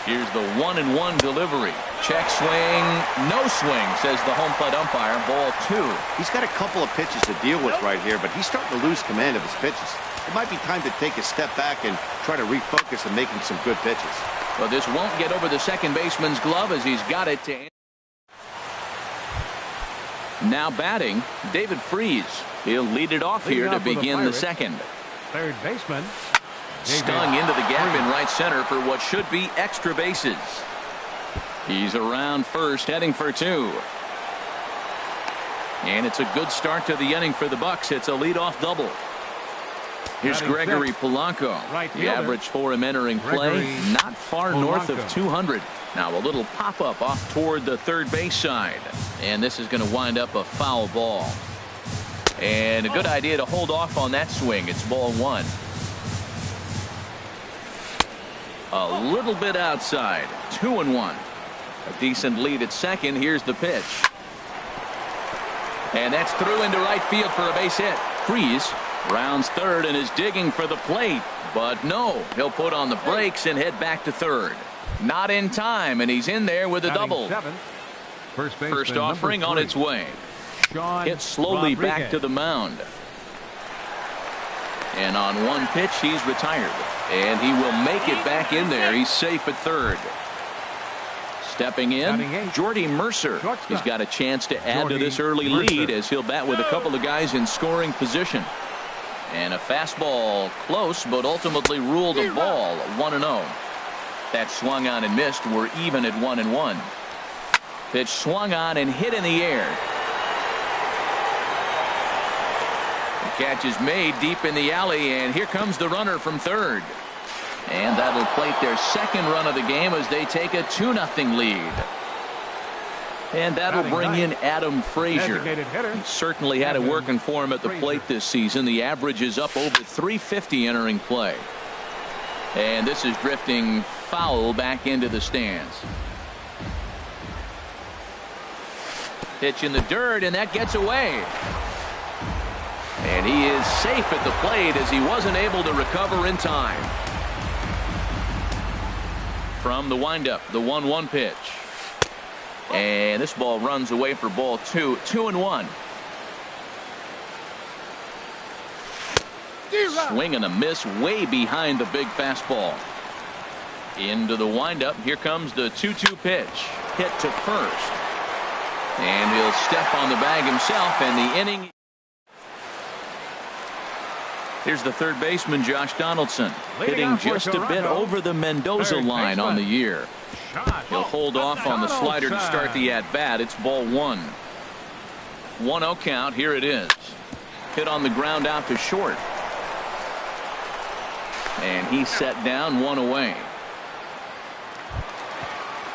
[SPEAKER 1] Here's the 1-1 delivery. Check swing, no swing, says the home plate umpire. Ball 2.
[SPEAKER 3] He's got a couple of pitches to deal with right here, but he's starting to lose command of his pitches. It might be time to take a step back and try to refocus on making some good pitches.
[SPEAKER 1] Well, this won't get over the second baseman's glove as he's got it to. Now batting, David Freese. He'll lead it off here to begin the second.
[SPEAKER 4] Third baseman.
[SPEAKER 1] Stung into the gap in right center for what should be extra bases. He's around first, heading for 2. And it's a good start to the inning for the Bucks. It's a leadoff double. Here's Gregory Polanco. The average for him entering play, not far north of 200. Now a little pop-up off toward the third base side. And this is going to wind up a foul ball. And a good idea to hold off on that swing. It's ball 1. A little bit outside. 2-1. A decent lead at second. Here's the pitch. And that's through into right field for a base hit. Freeze rounds third and is digging for the plate. But no, he'll put on the brakes and head back to third. Not in time, and he's in there with a double. First offering on its way. Hit slowly back to the mound. And on one pitch, he's retired. And he will make it back in there. He's safe at third. Stepping in, Jordy Mercer. He's got a chance to add to this early lead as he'll bat with a couple of guys in scoring position. And a fastball close, but ultimately ruled a ball. 1-0. That swung on and missed. We're even at 1-1. Pitch swung on and hit in the air. The catch is made deep in the alley, and here comes the runner from third. And that'll plate their second run of the game as they take a 2-0 lead. And that'll bring in Adam Frazier. He certainly had it working for him at the plate this season. The average is up over 350 entering play. And this is drifting foul back into the stands. Pitch in the dirt, and that gets away. And he is safe at the plate as he wasn't able to recover in time. From the windup, the 1-1 pitch. And this ball runs away for ball 2. 2-1. Swing and a miss way behind the big fastball. Into the windup. Here comes the 2-2 pitch. Hit to first. And he'll step on the bag himself, and the inning. Here's the third baseman, Josh Donaldson, hitting just a bit over the Mendoza line on the year. He'll hold off on the slider to start the at-bat. It's ball 1. 1-0 count. Here it is. Hit on the ground out to short. And he's set down, 1 away.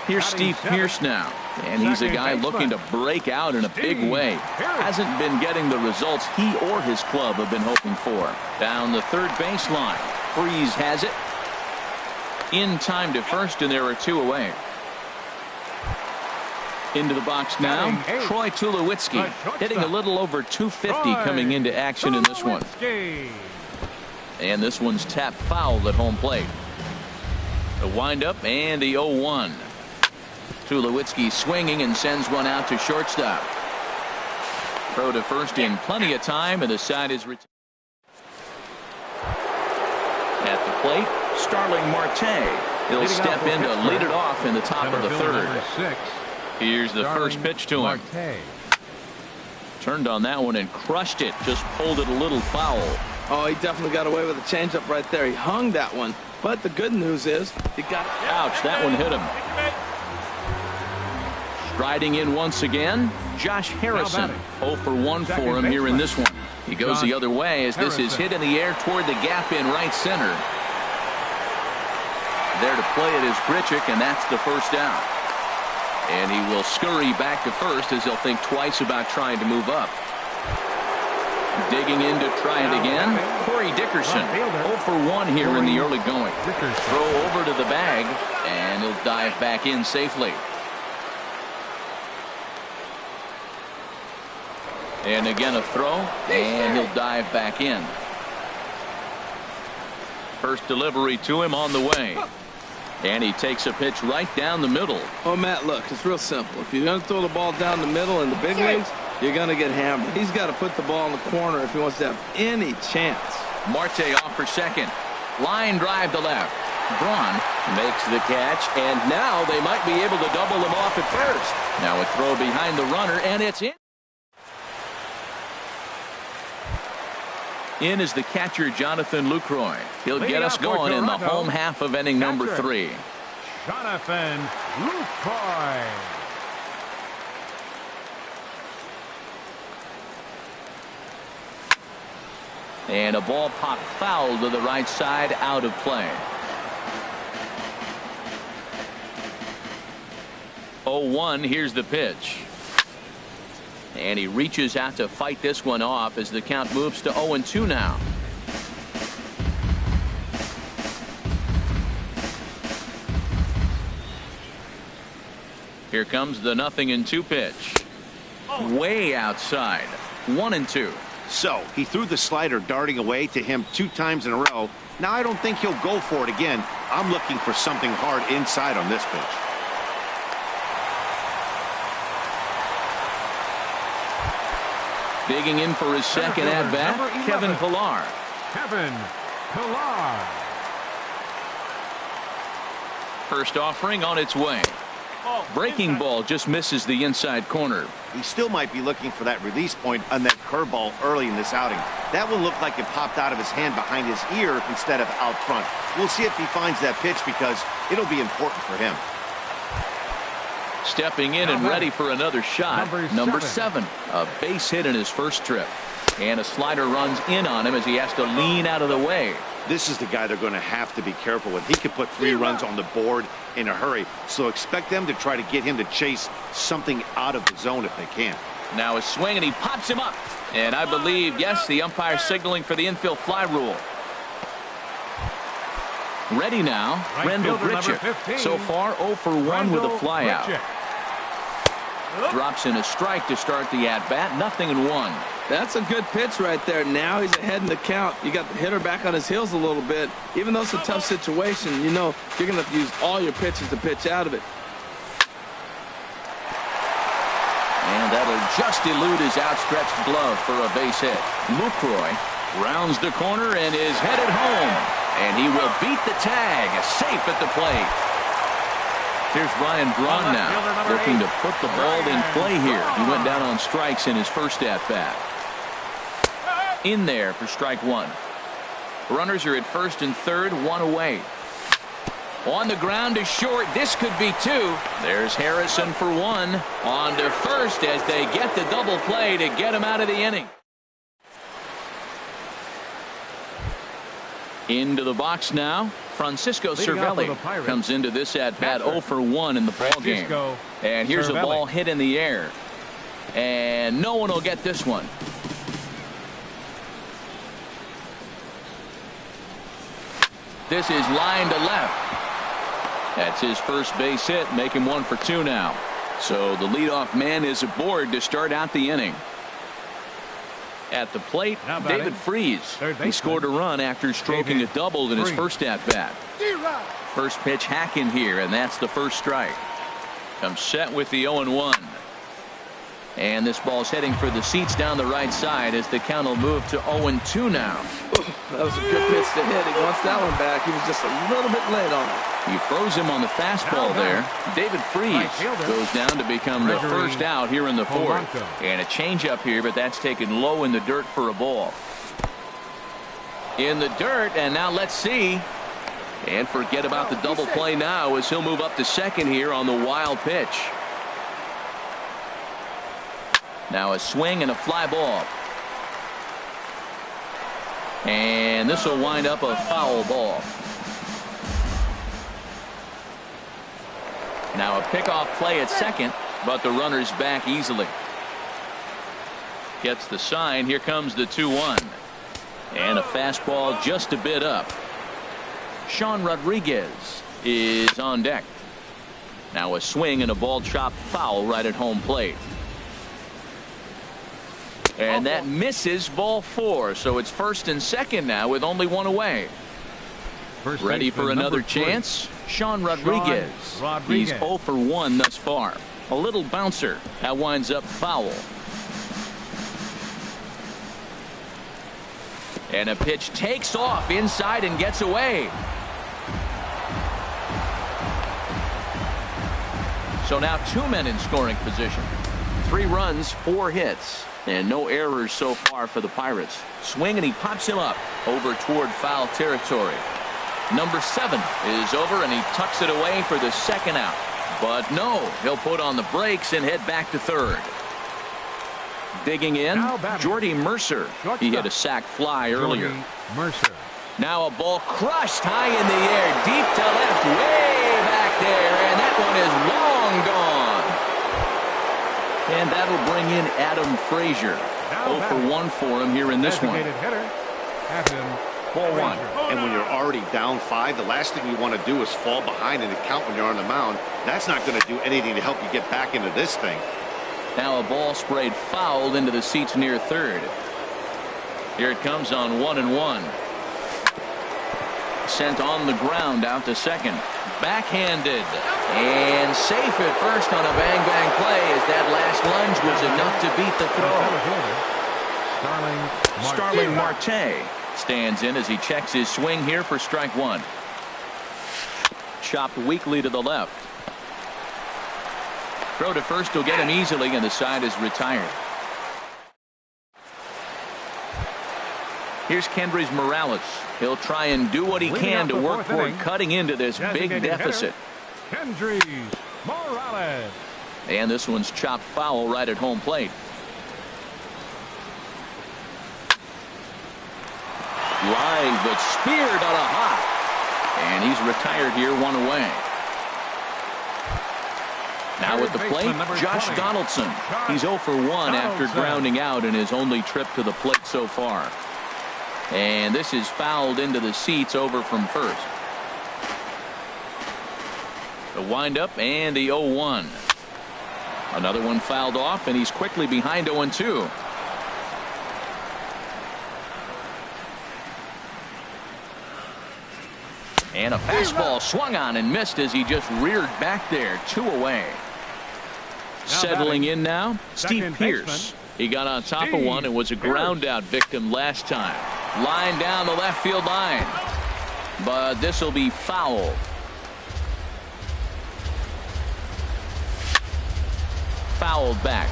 [SPEAKER 1] Here's Steve Pearce now. And he's a guy looking to break out in a big way. Hasn't been getting the results he or his club have been hoping for. Down the third baseline. Freeze has it. In time to first, and there are 2 away. Into the box now, Troy Tulowitzki, hitting a little over 250 coming into action in this one. And this one's tapped foul at home plate. The windup and the 0-1. Tulowitzki swinging and sends one out to shortstop. Throw to first in plenty of time, and the side is retired. At the plate, Starling Marte. He'll step in to lead it off in the top of the third. Here's the first pitch to him. Turned on that one and crushed it. Just pulled it a little foul.
[SPEAKER 2] Oh, he definitely got away with a changeup right there. He hung that one. But the good news is he got.
[SPEAKER 1] Ouch, that one hit him. Striding in once again, Josh Harrison. 0 for 1 for him here in this one. He goes the other way as this is hit in the air toward the gap in right center. There to play it is Grichuk, and that's the first out. And he will scurry back to first as he'll think twice about trying to move up. Digging in to try it again, Corey Dickerson. 0 for 1 here in the early going. Throw over to the bag, and he'll dive back in safely. And again a throw, and he'll dive back in. First delivery to him on the way. And he takes a pitch right down the middle.
[SPEAKER 2] Oh, Matt, look, it's real simple. If you're going to throw the ball down the middle in the big leagues, you're going to get hammered. He's got to put the ball in the corner if he wants to have any chance.
[SPEAKER 1] Marte off for second. Line drive to left. Braun makes the catch, and now they might be able to double him off at first. Now a throw behind the runner, and it's in. In is the catcher, Jonathan Lucroy. He'll get us going in the home half of inning number 3.
[SPEAKER 4] Jonathan Lucroy.
[SPEAKER 1] And a ball popped foul to the right side, out of play. 0-1, here's the pitch. And he reaches out to fight this one off as the count moves to 0-2 now. Here comes the 0-2 pitch. Way outside. 1-2.
[SPEAKER 3] So he threw the slider darting away to him 2 times in a row. Now I don't think he'll go for it again. I'm looking for something hard inside on this pitch.
[SPEAKER 1] Digging in for his second at-bat, Kevin Pillar.
[SPEAKER 4] Kevin Pillar.
[SPEAKER 1] First offering on its way. Breaking ball just misses the inside corner.
[SPEAKER 3] He still might be looking for that release point on that curveball early in this outing. That one looked like it popped out of his hand behind his ear instead of out front. We'll see if he finds that pitch because it'll be important for him.
[SPEAKER 1] Stepping in and ready for another shot, number 7. A base hit in his first trip. And a slider runs in on him as he has to lean out of the way.
[SPEAKER 3] This is the guy they're going to have to be careful with. He could put 3 runs on the board in a hurry. So expect them to try to get him to chase something out of the zone if they can.
[SPEAKER 1] Now a swing and he pops him up. And I believe, yes, the umpire signaling for the infield fly rule. Ready now, Rendell Grichuk. So far 0 for 1 with a flyout. Drops in a strike to start the at-bat. 0-1.
[SPEAKER 2] That's a good pitch right there. Now he's ahead in the count. You got the hitter back on his heels a little bit. Even though it's a tough situation, you know you're going to have to use all your pitches to pitch out of it.
[SPEAKER 1] And that'll just elude his outstretched glove for a base hit. Lucroy rounds the corner and is headed home. And he will beat the tag. Safe at the plate. Here's Ryan Braun now, looking to put the ball in play here. He went down on strikes in his first at-bat. In there for strike 1. Runners are at first and third, 1 away. On the ground to short. This could be 2. There's Harrison for 1. On to first as they get the double play to get him out of the inning. Into the box now. Francisco Cervelli comes into this at-bat 0 for 1 in the ballgame. And here's a ball hit in the air. And no one will get this one. This is line to left. That's his first base hit, make him 1 for 2 now. So the leadoff man is aboard to start out the inning. At the plate, David Freese. He scored a run after stroking a double in his first at-bat. First pitch hacking here, and that's the first strike. Comes set with the 0-1. And this ball's heading for the seats down the right side as the count will move to 0-2 now.
[SPEAKER 2] That was a good pitch to hit. He wants that one back. He was just a little bit late on it.
[SPEAKER 1] He froze him on the fastball there. David Freese goes down to become the first out here in the 4th. And a changeup here, but that's taken low in the dirt for a ball. In the dirt, and now let's see. And forget about the double play now as he'll move up to second here on the wild pitch. Now a swing and a fly ball. And this will wind up a foul ball. Now a pickoff play at second, but the runner's back easily. Gets the sign. Here comes the 2-1. And a fastball just a bit up. Sean Rodriguez is on deck. Now a swing and a ball chopped foul right at home plate. And that misses, ball 4. So it's first and second now with only 1 away. Ready for another chance? Sean Rodriguez. He's 0 for 1 thus far. A little bouncer. That winds up foul. And a pitch takes off inside and gets away. So now 2 men in scoring position. 3 runs, 4 hits. And no errors so far for the Pirates. Swing and he pops him up over toward foul territory. Number 7 is over and he tucks it away for the second out. But no, he'll put on the brakes and head back to third. Digging in, Jordy Mercer. He hit a sac fly earlier. Now a ball crushed high in the air, deep to left, way back there, and that one is long gone. And that'll bring in Adam Frazier. 0 for 1 for him here in this one. Ball one.
[SPEAKER 3] And when you're already down 5, the last thing you want to do is fall behind in the count when you're on the mound. That's not going to do anything to help you get back into this thing.
[SPEAKER 1] Now a ball sprayed fouled into the seats near third. Here it comes on 1-1. Sent on the ground out to second. Backhanded. And safe at first on a bang-bang play as that last lunge was enough to beat the throw. Starling Marte stands in as he checks his swing here for strike one. Chopped weakly to the left. Throw to first will get him easily, and the side is retired. Here's Kendrys Morales. He'll try and do what he can to work toward cutting into this big deficit.
[SPEAKER 4] Kendrys Morales.
[SPEAKER 1] And this one's chopped foul right at home plate. Line, but speared on a hop. And he's retired here, 1 away. Now at the plate, Josh Donaldson. He's 0 for 1 after grounding out in his only trip to the plate so far. And this is fouled into the seats over from first. The windup and the 0-1. Another one fouled off, and he's quickly behind 0-2. And a fastball swung on and missed as he just reared back there. 2 away. Settling in now, Steve Pearce. He got on top of one and was a ground out victim last time. Line down the left field line. But this will be foul. Fouled back.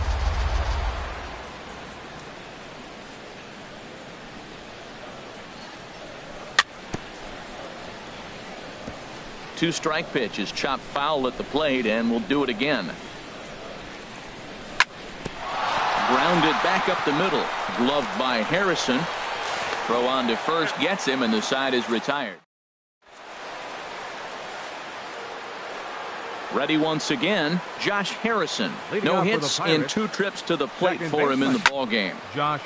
[SPEAKER 1] Two-strike pitch is chopped foul at the plate, and we'll do it again. Grounded back up the middle. Gloved by Harrison. Throw on to first gets him, and the side is retired. Ready once again, Josh Harrison. No hits in 2 trips to the plate for him in the ballgame.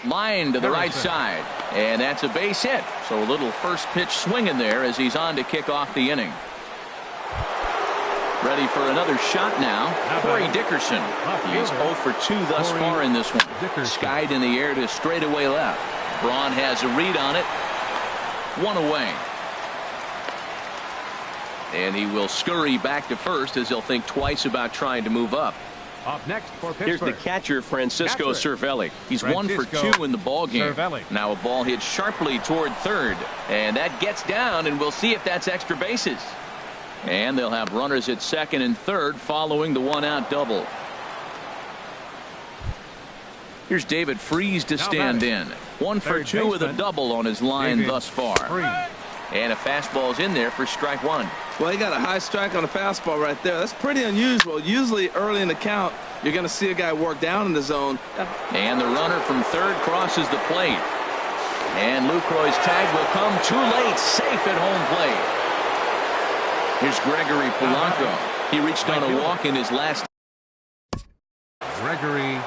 [SPEAKER 1] Line to the right side, and that's a base hit. So a little first pitch swing in there as he's on to kick off the inning. Ready for another shot now, Corey Dickerson. He's 0 for 2 thus far in this one. Skied in the air to straightaway left. Braun has a read on it. 1 away. And he will scurry back to first as he'll think twice about trying to move up.
[SPEAKER 4] Up next for Pittsburgh.
[SPEAKER 1] Here's the catcher, Francisco Cervelli. He's 1 for 2 in the ballgame. Now a ball hit sharply toward third. And that gets down, and we'll see if that's extra bases. And they'll have runners at second and third following the 1-out double. Here's David Freese to stand in. 1 for 2 with a double on his line thus far. And a fastball's in there for strike 1.
[SPEAKER 2] Well, he got a high strike on a fastball right there. That's pretty unusual. Usually early in the count, you're going to see a guy work down in the zone.
[SPEAKER 1] And the runner from third crosses the plate. And Lucroy's tag will come too late. Safe at home plate. Here's Gregory Polanco. He reached on a walk in his last.
[SPEAKER 4] Gregory